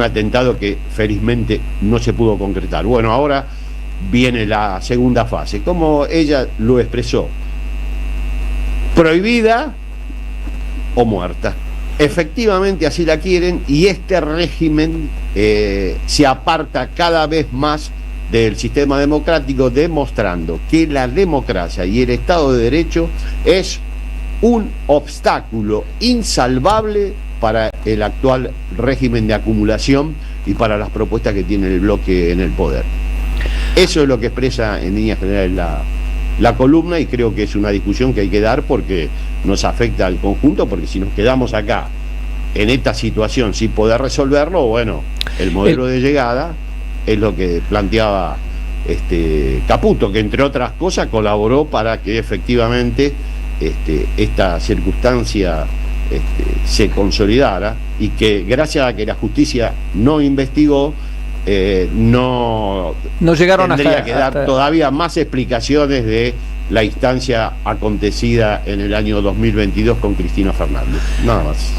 atentado que felizmente no se pudo concretar. Bueno, ahora viene la segunda fase, como ella lo expresó: prohibida o muerta. Efectivamente así la quieren, y este régimen se aparta cada vez más del sistema democrático, demostrando que la democracia y el Estado de Derecho es un obstáculo insalvable para el actual régimen de acumulación y para las propuestas que tiene el bloque en el poder. Eso es lo que expresa en líneas generales la columna, y creo que es una discusión que hay que dar porque nos afecta al conjunto, porque si nos quedamos acá en esta situación sin poder resolverlo, bueno, el modelo de llegada es lo que planteaba Caputo, que entre otras cosas colaboró para que efectivamente esta circunstancia se consolidara, y que gracias a que la justicia no investigó, no llegaron tendría que dar todavía más explicaciones de la instancia acontecida en el año 2022 con Cristina Fernández. Nada más.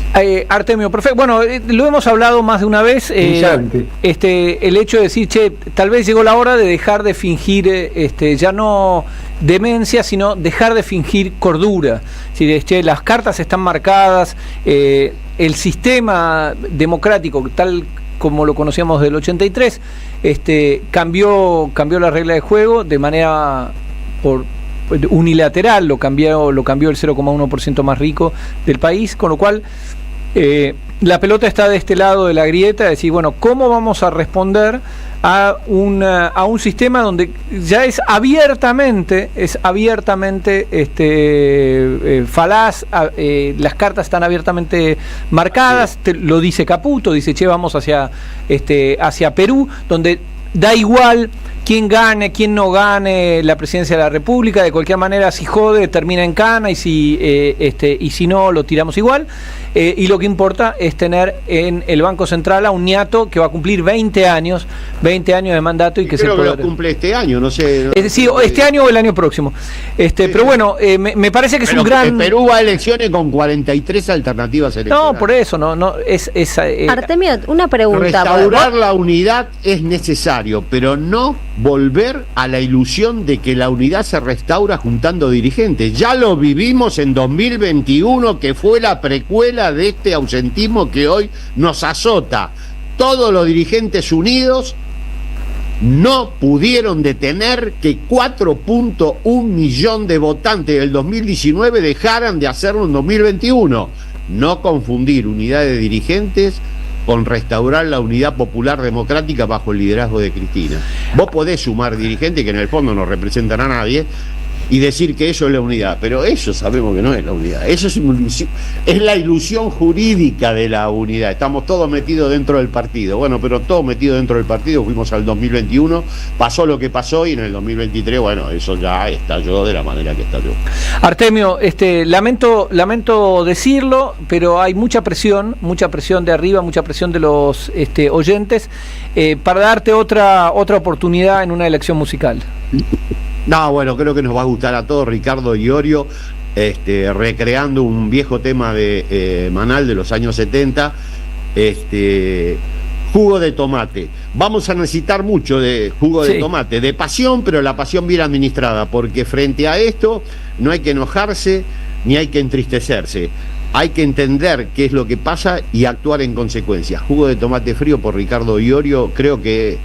Artemio, perfecto. Bueno, lo hemos hablado más de una vez. El hecho de decir, che, tal vez llegó la hora de dejar de fingir, ya no demencia, sino dejar de fingir cordura. Es decir, che, las cartas están marcadas, el sistema democrático, tal como lo conocíamos del 83, cambió la regla de juego de manera unilateral, lo cambió el 0,1% más rico del país, con lo cual la pelota está de este lado de la grieta, de decir, bueno, ¿cómo vamos a responder a un sistema donde ya es abiertamente falaz, las cartas están abiertamente marcadas, lo dice Caputo, dice, che, vamos hacia Perú, donde da igual quién gane, quién no gane la presidencia de la República, de cualquier manera, si jode, termina en cana, y si no, lo tiramos igual. Y lo que importa es tener en el Banco Central a un ñato que va a cumplir 20 años de mandato, y que creo se puede... que lo cumple este año, no sé. Sí, este año o el año próximo. Pero bueno, me parece que es un gran... Perú va a elecciones con 43 alternativas electorales. No, por eso, no es Artemio, una pregunta. Restaurar la unidad es necesario, pero no volver a la ilusión de que la unidad se restaura juntando dirigentes. Ya lo vivimos en 2021, que fue la precuela de este ausentismo que hoy nos azota. Todos los dirigentes unidos no pudieron detener que 4.1 millón de votantes del 2019 dejaran de hacerlo en 2021. No confundir unidad de dirigentes con restaurar la unidad popular democrática bajo el liderazgo de Cristina. Vos podés sumar dirigentes que en el fondo no representan a nadie y decir que eso es la unidad, pero eso sabemos que no es la unidad, eso es la ilusión jurídica de la unidad. Estamos todos metidos dentro del partido, bueno, pero todos metidos dentro del partido. Fuimos al 2021, pasó lo que pasó, y en el 2023, bueno, eso ya estalló de la manera que estalló. Artemio, lamento decirlo, pero hay mucha presión de arriba, mucha presión de los oyentes, para darte otra oportunidad en una elección musical. No, bueno, creo que nos va a gustar a todos Ricardo Iorio, recreando un viejo tema de Manal de los años 70, jugo de tomate. Vamos a necesitar mucho de jugo de tomate, de pasión, pero la pasión bien administrada, porque frente a esto no hay que enojarse ni hay que entristecerse. Hay que entender qué es lo que pasa y actuar en consecuencia. Jugo de tomate frío por Ricardo Iorio, creo que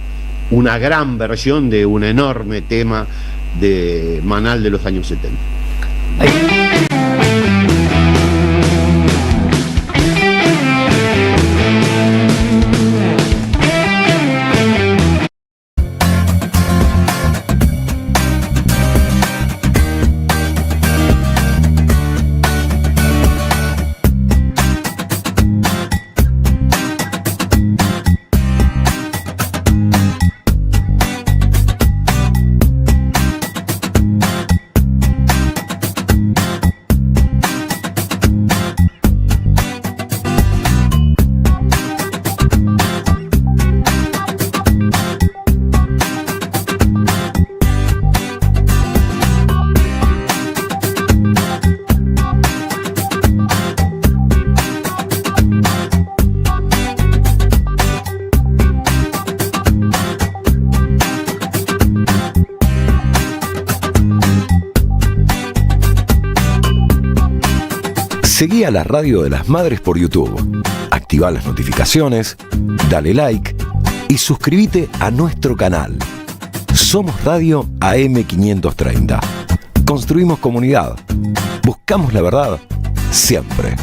una gran versión de un enorme tema de Manal de los años 70. a la Radio de las Madres por YouTube. Activa las notificaciones, dale like y suscríbete a nuestro canal. Somos Radio AM530. Construimos comunidad. Buscamos la verdad siempre.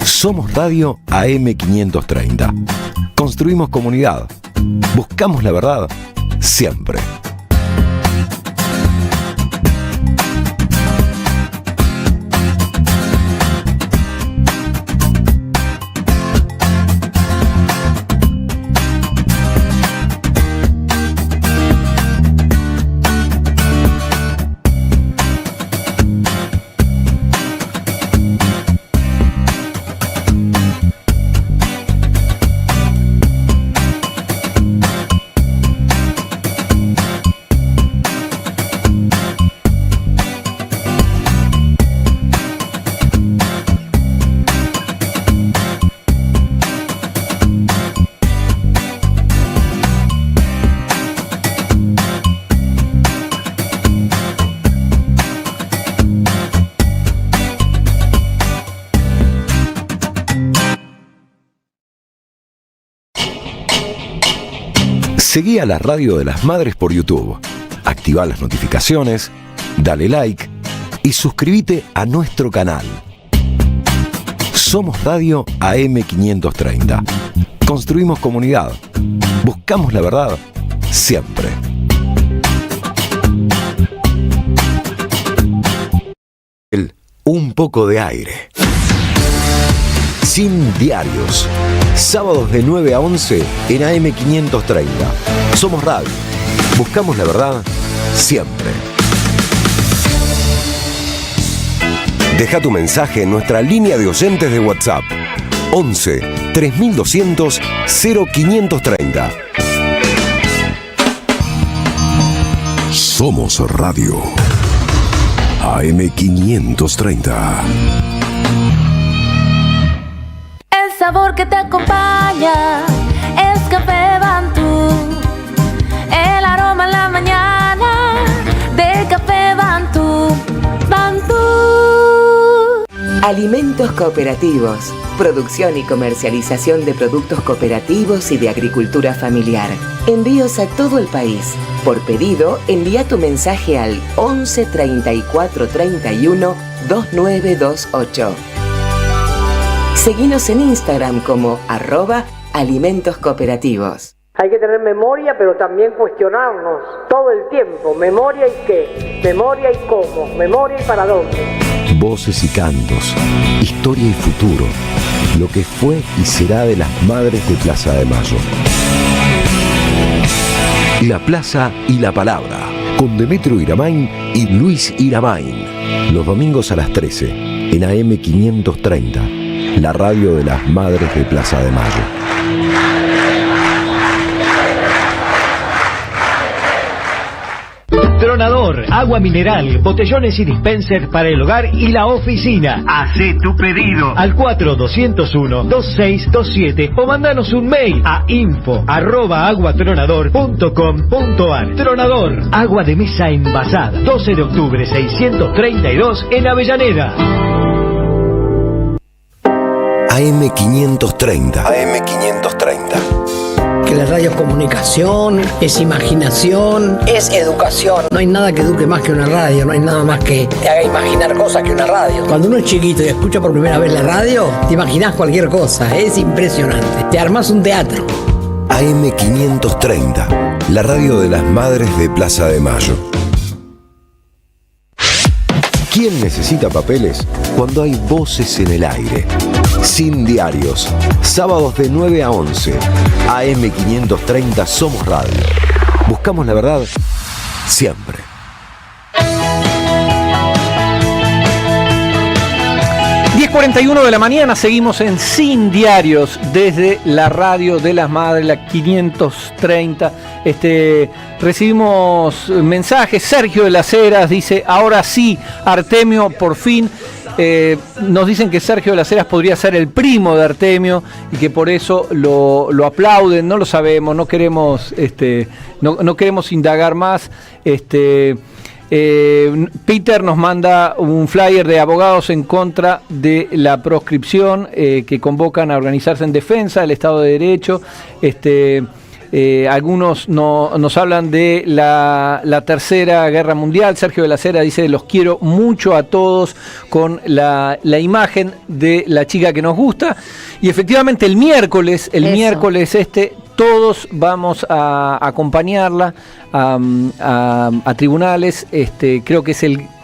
Somos Radio AM530. Construimos comunidad. Buscamos la verdad siempre. Seguí a la Radio de las Madres por YouTube. Activa las notificaciones, dale like y suscríbete a nuestro canal. Somos Radio AM530. Construimos comunidad. Buscamos la verdad siempre. Un poco de aire. Sin diarios. Sábados de 9 a 11 en AM530. Somos Radio. Buscamos la verdad siempre. Deja tu mensaje en nuestra línea de oyentes de WhatsApp. 11 3200 0530. Somos Radio. AM530. El sabor que te acompaña es Café Bantú. El aroma en la mañana de Café Bantú. Bantú. Alimentos cooperativos. Producción y comercialización de productos cooperativos y de agricultura familiar. Envíos a todo el país. Por pedido, envía tu mensaje al 11 34 31 2928. Seguinos en Instagram como @alimentos cooperativos. Hay que tener memoria, pero también cuestionarnos todo el tiempo. ¿Memoria y qué? ¿Memoria y cómo? ¿Memoria y para dónde? Voces y cantos, historia y futuro. Lo que fue y será de las Madres de Plaza de Mayo. La Plaza y la Palabra, con Demetrio Iramain y Luis Iramain. Los domingos a las 13, en AM530. La radio de las Madres de Plaza de Mayo. Tronador, agua mineral, botellones y dispensers para el hogar y la oficina. Hacé tu pedido al 4201-2627 o mandanos un mail a info@aguatronador.com.ar. Tronador, agua de mesa envasada. 12 de octubre 632 en Avellaneda. AM530. AM530. Que la radio es comunicación, es imaginación, es educación. No hay nada que eduque más que una radio, no hay nada más que te haga imaginar cosas que una radio. Cuando uno es chiquito y escucha por primera vez la radio, te imaginas cualquier cosa, es impresionante. Te armás un teatro. AM530, la radio de las Madres de Plaza de Mayo. ¿Quién necesita papeles cuando hay voces en el aire? Sin diarios. Sábados de 9 a 11. AM530 Somos Radio. Buscamos la verdad siempre. 10:41 de la mañana, seguimos en Sin Diarios desde la radio de las madres, la 530. Recibimos mensajes. Sergio de las Heras dice: ahora sí, Artemio, por fin. Nos dicen que Sergio de las Heras podría ser el primo de Artemio y que por eso lo aplauden. No lo sabemos, no queremos no queremos indagar más. Peter nos manda un flyer de abogados en contra de la proscripción que convocan a organizarse en defensa del Estado de Derecho. Algunos nos hablan de la Tercera Guerra Mundial. Sergio de la Heras dice: los quiero mucho a todos, con la imagen de la chica que nos gusta. Y efectivamente el miércoles todos vamos a acompañarla a tribunales. Creo que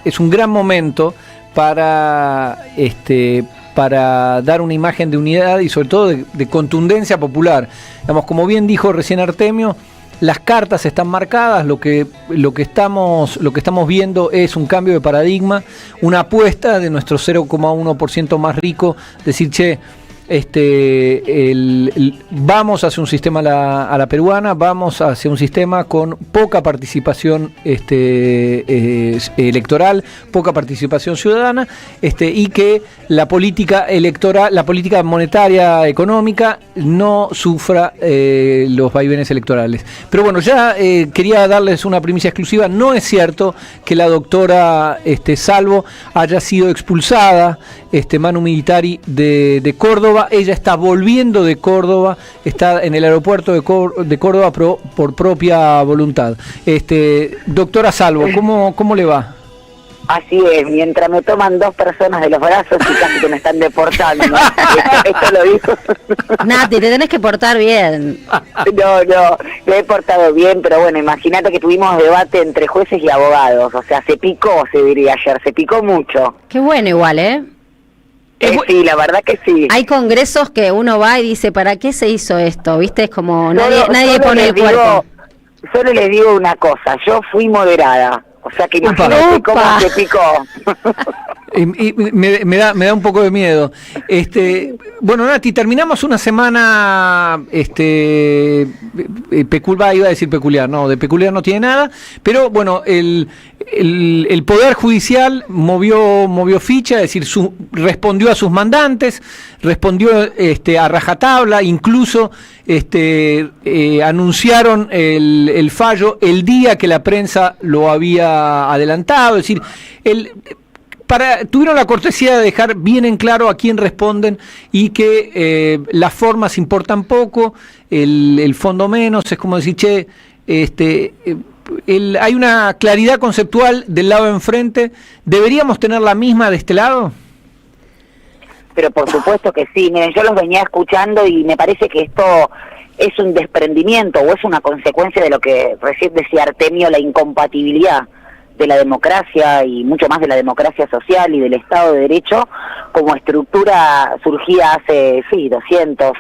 es un gran momento para dar una imagen de unidad y sobre todo de contundencia popular. Digamos, como bien dijo recién Artemio, las cartas están marcadas. Lo que estamos viendo es un cambio de paradigma, una apuesta de nuestro 0,1% más rico, decir, che, vamos hacia un sistema a la peruana, vamos hacia un sistema con poca participación electoral, poca participación ciudadana, y que la política electoral, la política monetaria económica no sufra los vaivenes electorales. Pero bueno, ya quería darles una primicia exclusiva. No es cierto que la doctora Salvo haya sido expulsada, Manu Militari, de Córdoba. Ella está volviendo de Córdoba, está en el aeropuerto de Córdoba por propia voluntad. Doctora Salvo, ¿cómo le va? Así es, mientras me toman 2 personas de los brazos y casi que me están deportando. Esto lo dijo. Nati, te tenés que portar bien. No, me he portado bien, pero bueno, imagínate que tuvimos debate entre jueces y abogados. O sea, se picó, se diría ayer, se picó mucho. Qué bueno igual, ¿eh? Sí, la verdad que sí. Hay congresos que uno va y dice: ¿para qué se hizo esto? ¿Viste? Es como nadie pone el cuerpo. Solo les digo una cosa, yo fui moderada. O sea que imagínate cómo se picó. Y me da un poco de miedo. Bueno, Nati, terminamos una semana iba a decir peculiar, no, de peculiar no tiene nada, pero bueno, el Poder Judicial movió ficha, es decir, respondió a sus mandantes, respondió a rajatabla, incluso anunciaron el fallo el día que la prensa lo había adelantado, es decir, tuvieron la cortesía de dejar bien en claro a quién responden y que las formas importan poco, el fondo menos. Es como decir, che, hay una claridad conceptual del lado de enfrente. ¿Deberíamos tener la misma de este lado? Pero por supuesto que sí. Miren, yo los venía escuchando y me parece que esto es un desprendimiento o es una consecuencia de lo que recién decía Artemio, la incompatibilidad de la democracia y mucho más de la democracia social y del Estado de Derecho como estructura surgida hace 200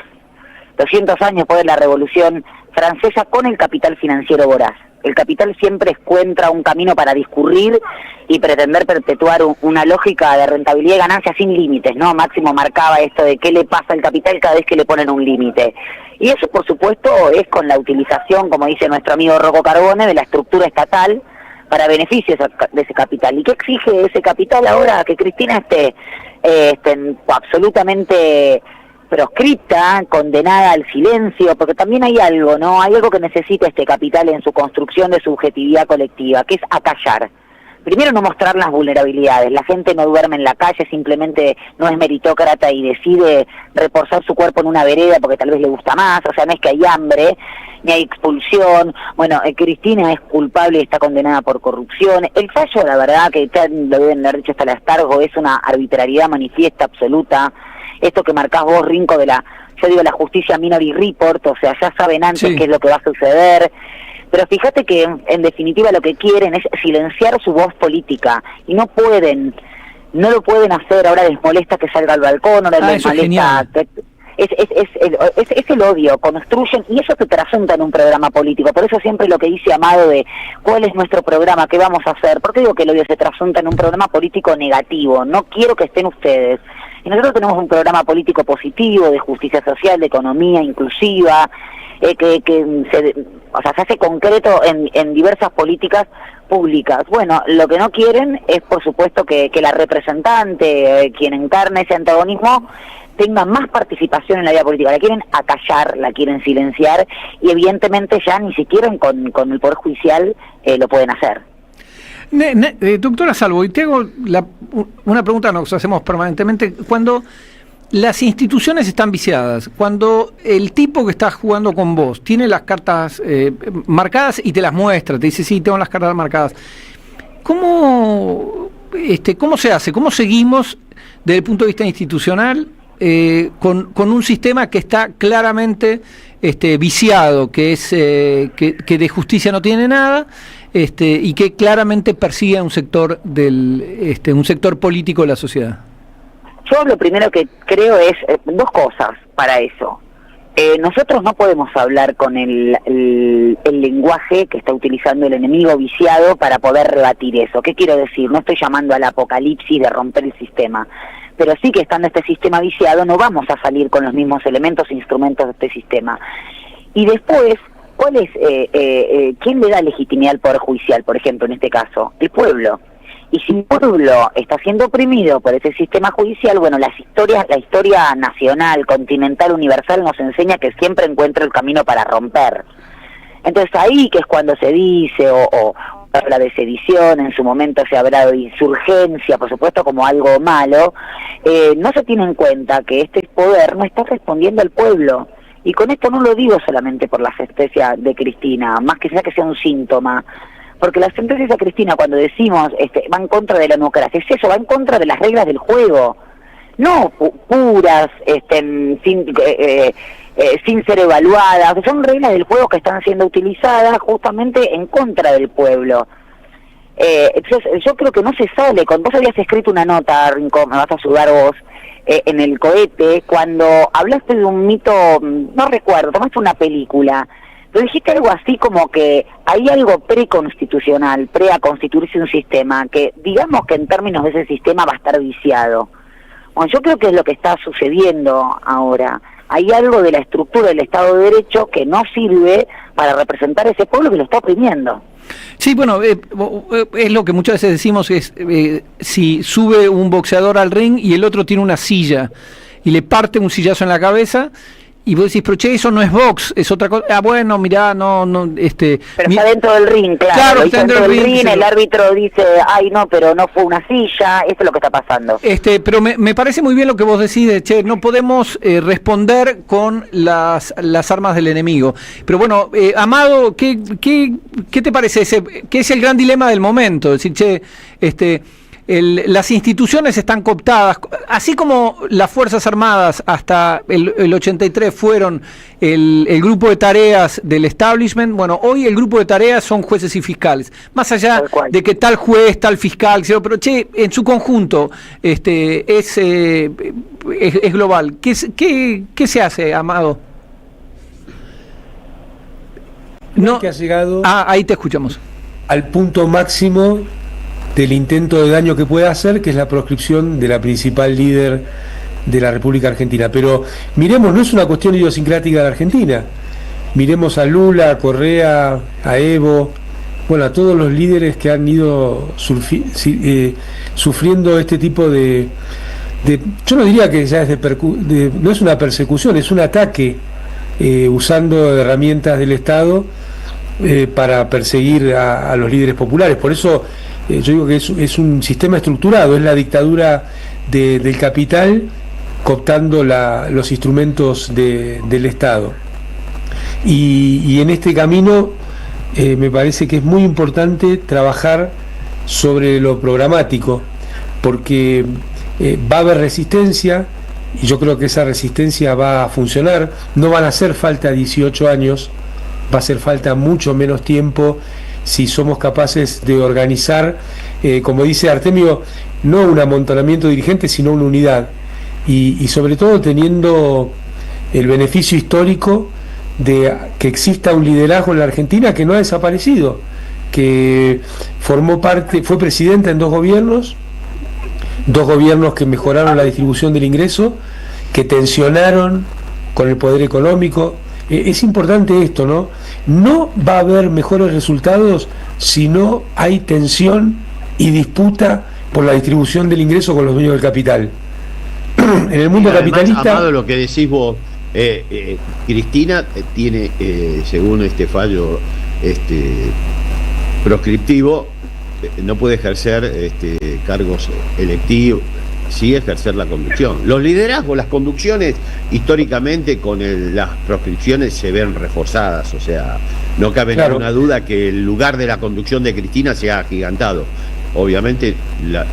años después de la Revolución Francesa, con el capital financiero voraz. El capital siempre encuentra un camino para discurrir y pretender perpetuar una lógica de rentabilidad y ganancia sin límites, ¿no? Máximo marcaba esto de qué le pasa al capital cada vez que le ponen un límite. Y eso, por supuesto, es con la utilización, como dice nuestro amigo Rocco Carbone, de la estructura estatal para beneficios de ese capital. ¿Y qué exige ese capital ahora? Que Cristina esté absolutamente proscripta, condenada al silencio, porque también hay algo, ¿no? Hay algo que necesita este capital en su construcción de subjetividad colectiva, que es acallar. Primero, no mostrar las vulnerabilidades. La gente no duerme en la calle, simplemente no es meritócrata y decide reposar su cuerpo en una vereda porque tal vez le gusta más. O sea, no es que hay hambre, ni hay expulsión. Bueno, Cristina es culpable y está condenada por corrupción. El fallo, la verdad, que ya lo deben haber dicho hasta el hartazgo, es una arbitrariedad manifiesta, absoluta. Esto que marcás vos, Rinco, la justicia Minority Report, o sea, ya saben antes qué es lo que va a suceder. Pero fíjate que, en definitiva, lo que quieren es silenciar su voz política. Y no lo pueden hacer. Ahora les molesta que salga al balcón, ahora les molesta... Es el odio, construyen, y eso se trasunta en un programa político. Por eso siempre lo que dice Amado de cuál es nuestro programa, qué vamos a hacer. ¿Por qué digo que el odio se trasunta en un programa político negativo? No quiero que estén ustedes Y nosotros tenemos un programa político positivo de justicia social, de economía inclusiva, que se hace concreto en diversas políticas públicas. Bueno, lo que no quieren es, por supuesto, que la representante, quien encarne ese antagonismo, tenga más participación en la vida política. La quieren acallar, la quieren silenciar, y evidentemente ya ni siquiera con el Poder Judicial lo pueden hacer. Doctora Salvo, y te hago una pregunta que nos hacemos permanentemente. Cuando las instituciones están viciadas, cuando el tipo que está jugando con vos tiene las cartas marcadas y te las muestra, te dice, sí, tengo las cartas marcadas, ¿cómo se hace? ¿Cómo seguimos desde el punto de vista institucional con un sistema que está claramente viciado, que es que de justicia no tiene nada, y que claramente persigue a un sector un sector político de la sociedad? Yo lo primero que creo es dos cosas para eso. Nosotros no podemos hablar con el lenguaje que está utilizando el enemigo viciado para poder rebatir eso. ¿Qué quiero decir? No estoy llamando al apocalipsis de romper el sistema, pero sí que estando este sistema viciado no vamos a salir con los mismos elementos e instrumentos de este sistema. Y después, ¿cuál es quién le da legitimidad al Poder Judicial, por ejemplo, en este caso? El pueblo. Y si el pueblo está siendo oprimido por ese sistema judicial, bueno, la historia nacional, continental, universal nos enseña que siempre encuentra el camino para romper. Entonces ahí que es cuando se dice, o habla de sedición, en su momento se ha hablado de insurgencia, por supuesto como algo malo, no se tiene en cuenta que este poder no está respondiendo al pueblo. Y con esto no lo digo solamente por la sentencia de Cristina, más que sea un síntoma. Porque la sentencia de Cristina, cuando decimos va en contra de la democracia, es eso, va en contra de las reglas del juego, no puras, sin ser evaluadas, son reglas del juego que están siendo utilizadas justamente en contra del pueblo. Entonces yo creo que no se sale, vos habías escrito una nota, Rincón, me vas a ayudar vos, en el cohete, cuando hablaste de un mito, no recuerdo, tomaste una película, pero dijiste algo así como que hay algo preconstitucional, a constituirse un sistema, que digamos que en términos de ese sistema va a estar viciado. Bueno, yo creo que es lo que está sucediendo ahora. Hay algo de la estructura del Estado de Derecho que no sirve para representar a ese pueblo que lo está oprimiendo. Sí, bueno, es lo que muchas veces decimos, es si sube un boxeador al ring y el otro tiene una silla y le parte un sillazo en la cabeza, y vos decís, pero che, eso no es box, es otra cosa. Ah, bueno, mirá, no. Pero está dentro del ring, claro. Está dentro del ring, el árbitro dice, ay, no, pero no fue una silla, eso es lo que está pasando. Pero me parece muy bien lo que vos decís, de, che, no podemos responder con las armas del enemigo. Pero bueno, Amado, ¿qué te parece qué es el gran dilema del momento? Es decir, che, las instituciones están cooptadas, así como las Fuerzas Armadas hasta el 83 fueron el grupo de tareas del establishment. Bueno, hoy el grupo de tareas son jueces y fiscales, más allá de que tal juez, tal fiscal, pero che, en su conjunto es global. ¿Qué se hace, Amado? No, que ha llegado ahí te escuchamos. Al punto máximo del intento de daño que puede hacer, que es la proscripción de la principal líder de la República Argentina. Pero miremos, no es una cuestión idiosincrática de la Argentina. Miremos a Lula, a Correa, a Evo, bueno, a todos los líderes que han ido sufriendo este tipo de yo no diría que ya es no es una persecución, es un ataque, usando herramientas del Estado para perseguir a los líderes populares. Por eso yo digo que es un sistema estructurado, es la dictadura del capital cooptando los instrumentos del Estado. Y en este camino me parece que es muy importante trabajar sobre lo programático, porque va a haber resistencia, y yo creo que esa resistencia va a funcionar. No van a hacer falta 18 años, va a hacer falta mucho menos tiempo si somos capaces de organizar, como dice Artemio, no un amontonamiento de dirigentes, sino una unidad, y sobre todo teniendo el beneficio histórico de que exista un liderazgo en la Argentina que no ha desaparecido, que formó parte, fue presidenta en 2 gobiernos, dos gobiernos que mejoraron la distribución del ingreso, que tensionaron con el poder económico. Es importante esto, ¿no? No va a haber mejores resultados si no hay tensión y disputa por la distribución del ingreso con los dueños del capital. En el mundo capitalista... Amado, lo que decís vos, Cristina tiene, según este fallo proscriptivo, no puede ejercer cargos electivos, sí ejercer la conducción. Los liderazgos, las conducciones, históricamente con las proscripciones se ven reforzadas, o sea, no cabe ninguna duda que el lugar de la conducción de Cristina se ha agigantado. Obviamente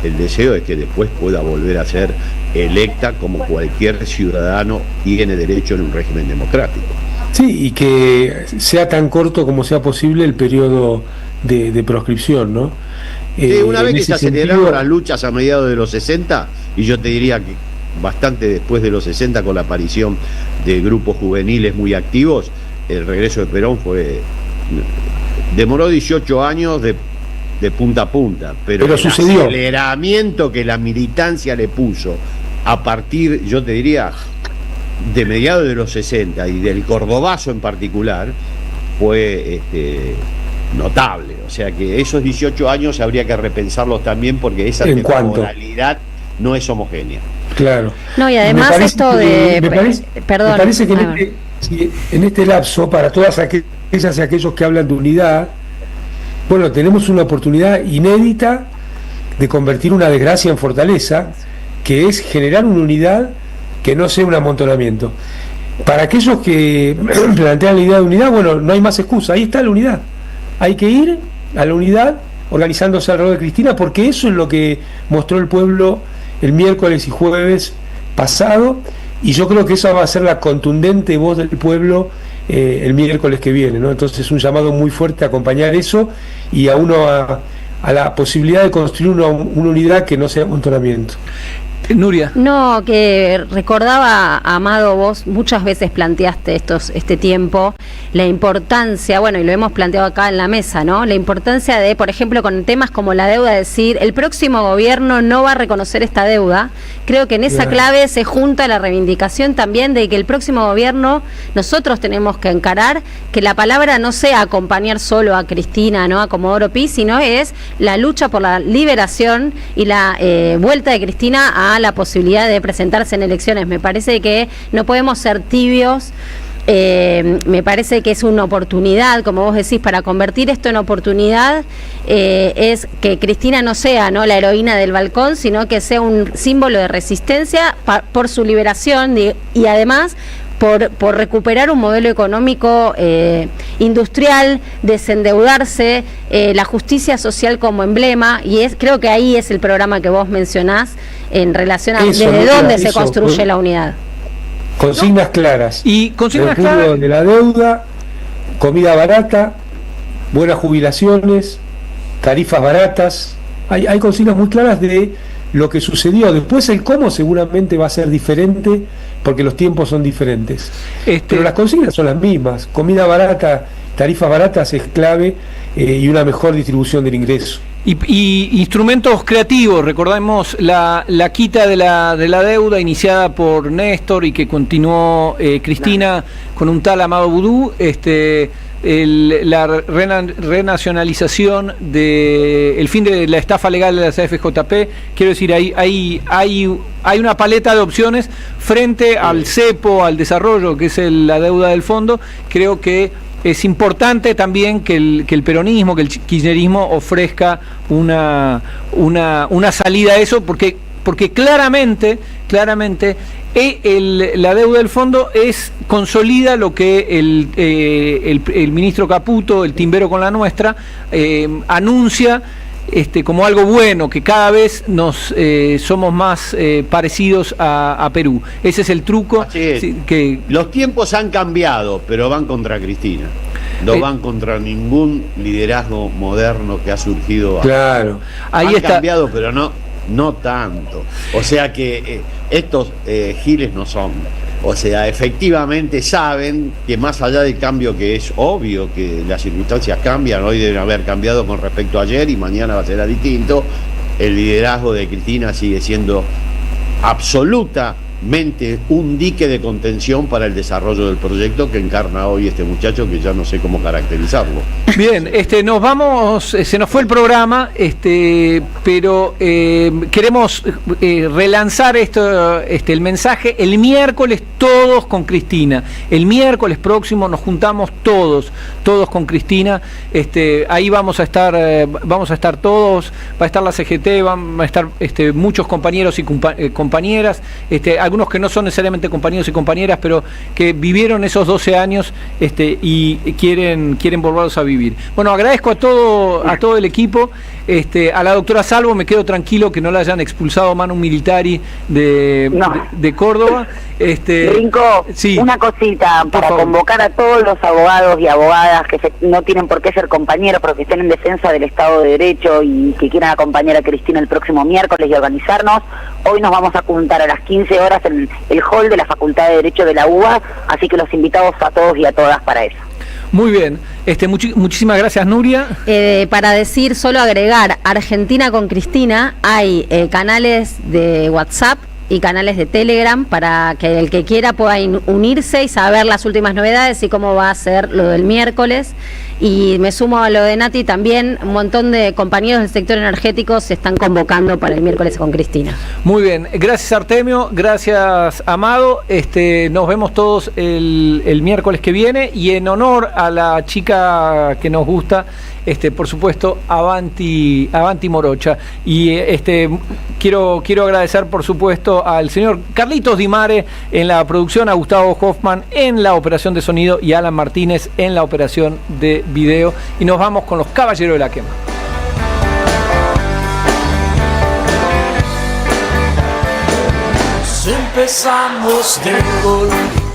el deseo es que después pueda volver a ser electa como cualquier ciudadano tiene derecho en un régimen democrático. Sí, y que sea tan corto como sea posible el periodo de proscripción, ¿no? Una vez que se aceleraron las luchas a mediados de los 60, y yo te diría que bastante después de los 60, con la aparición de grupos juveniles muy activos, el regreso de Perón demoró 18 años de punta a punta, pero el sucedió. Aceleramiento que la militancia le puso a partir, yo te diría, de mediados de los 60 y del cordobazo en particular, fue notable. O sea que esos 18 años habría que repensarlos también, porque esa temporalidad no es homogénea. Claro. No, y además esto de... Perdón. Me parece que en este lapso, para todas aquellas y aquellos que hablan de unidad, bueno, tenemos una oportunidad inédita de convertir una desgracia en fortaleza, que es generar una unidad que no sea un amontonamiento. Para aquellos que plantean la idea de unidad, bueno, no hay más excusa, ahí está la unidad. Hay que ir a la unidad organizándose alrededor de Cristina, porque eso es lo que mostró el pueblo el miércoles y jueves pasado, y yo creo que esa va a ser la contundente voz del pueblo el miércoles que viene, ¿no? Entonces un llamado muy fuerte a acompañar eso y a la posibilidad de construir una unidad que no sea amontonamiento. Nuria. No, que recordaba, Amado, vos muchas veces planteaste este tiempo, la importancia, bueno, y lo hemos planteado acá en la mesa, ¿no? La importancia de, por ejemplo, con temas como la deuda, decir, el próximo gobierno no va a reconocer esta deuda. Creo que en esa clave se junta la reivindicación también de que el próximo gobierno, nosotros tenemos que encarar que la palabra no sea acompañar solo a Cristina, ¿no? A Comodoro Pi, sino es la lucha por la liberación y la vuelta de Cristina a la posibilidad de presentarse en elecciones. Me parece que no podemos ser tibios. Me parece que es una oportunidad, como vos decís, para convertir esto en oportunidad, es que Cristina no sea, ¿no?, la heroína del balcón, sino que sea un símbolo de resistencia por su liberación y además por recuperar un modelo económico industrial, desendeudarse, la justicia social como emblema, y creo que ahí es el programa que vos mencionás en relación a desde dónde se construye la unidad. Consignas claras. Y consignas claras de la deuda, comida barata, buenas jubilaciones, tarifas baratas. Hay consignas muy claras de lo que sucedió. Después el cómo seguramente va a ser diferente, porque los tiempos son diferentes. Pero las consignas son las mismas. Comida barata, tarifas baratas es clave, y una mejor distribución del ingreso. Y instrumentos creativos, recordemos la quita de la deuda iniciada por Néstor y que continuó Cristina con un tal Amado Vudú, la renacionalización el fin de la estafa legal de las AFJP. Quiero decir, hay una paleta de opciones frente al cepo, al desarrollo, que es la deuda del fondo. Creo que es importante también que el peronismo, que el kirchnerismo ofrezca una salida a eso, porque claramente la deuda del fondo consolida lo que el ministro Caputo, el timbero con la nuestra, anuncia como algo bueno, que cada vez somos más parecidos a Perú. Ese es el truco. Así es. Que los tiempos han cambiado, pero van contra Cristina. No van contra ningún liderazgo moderno que ha surgido. Claro. Han cambiado, pero no tanto. O sea que estos giles no son. O sea, efectivamente saben que más allá del cambio, que es obvio que las circunstancias cambian, hoy deben haber cambiado con respecto a ayer y mañana va a ser distinto, el liderazgo de Cristina sigue siendo absolutamente un dique de contención para el desarrollo del proyecto que encarna hoy este muchacho, que ya no sé cómo caracterizarlo. Bien, nos vamos, se nos fue el programa, pero queremos relanzar el mensaje. El miércoles todos con Cristina. El miércoles próximo nos juntamos todos con Cristina. Ahí vamos a estar todos. Va a estar la CGT, van a estar muchos compañeros y compañeras, algunos que no son necesariamente compañeros y compañeras, pero que vivieron esos 12 años y quieren volverlos a vivir. Bueno, agradezco a todo el equipo, a la doctora Salvo, me quedo tranquilo que no la hayan expulsado Manu Militari de Córdoba. Rinco, sí, una cosita para convocar a todos los abogados y abogadas que no tienen por qué ser compañeros, pero que estén en defensa del Estado de Derecho y que quieran acompañar a Cristina el próximo miércoles y organizarnos. Hoy nos vamos a juntar a las 15 horas en el hall de la Facultad de Derecho de la UBA, así que los invitamos a todos y a todas para eso. Muy bien, muchísimas gracias, Nuria. Para decir, solo agregar, Argentina con Cristina, hay canales de WhatsApp y canales de Telegram para que el que quiera pueda unirse y saber las últimas novedades y cómo va a ser lo del miércoles. Y me sumo a lo de Nati también, un montón de compañeros del sector energético se están convocando para el miércoles con Cristina. Muy bien, gracias Artemio, gracias Amado, nos vemos todos el miércoles que viene, y en honor a la chica que nos gusta, por supuesto, Avanti Morocha. Y quiero agradecer, por supuesto, al señor Carlitos Di Mare en la producción, a Gustavo Hoffman en la operación de sonido y a Alan Martínez en la operación de video. Y nos vamos con los Caballeros de la Quema. Empezamos de golpe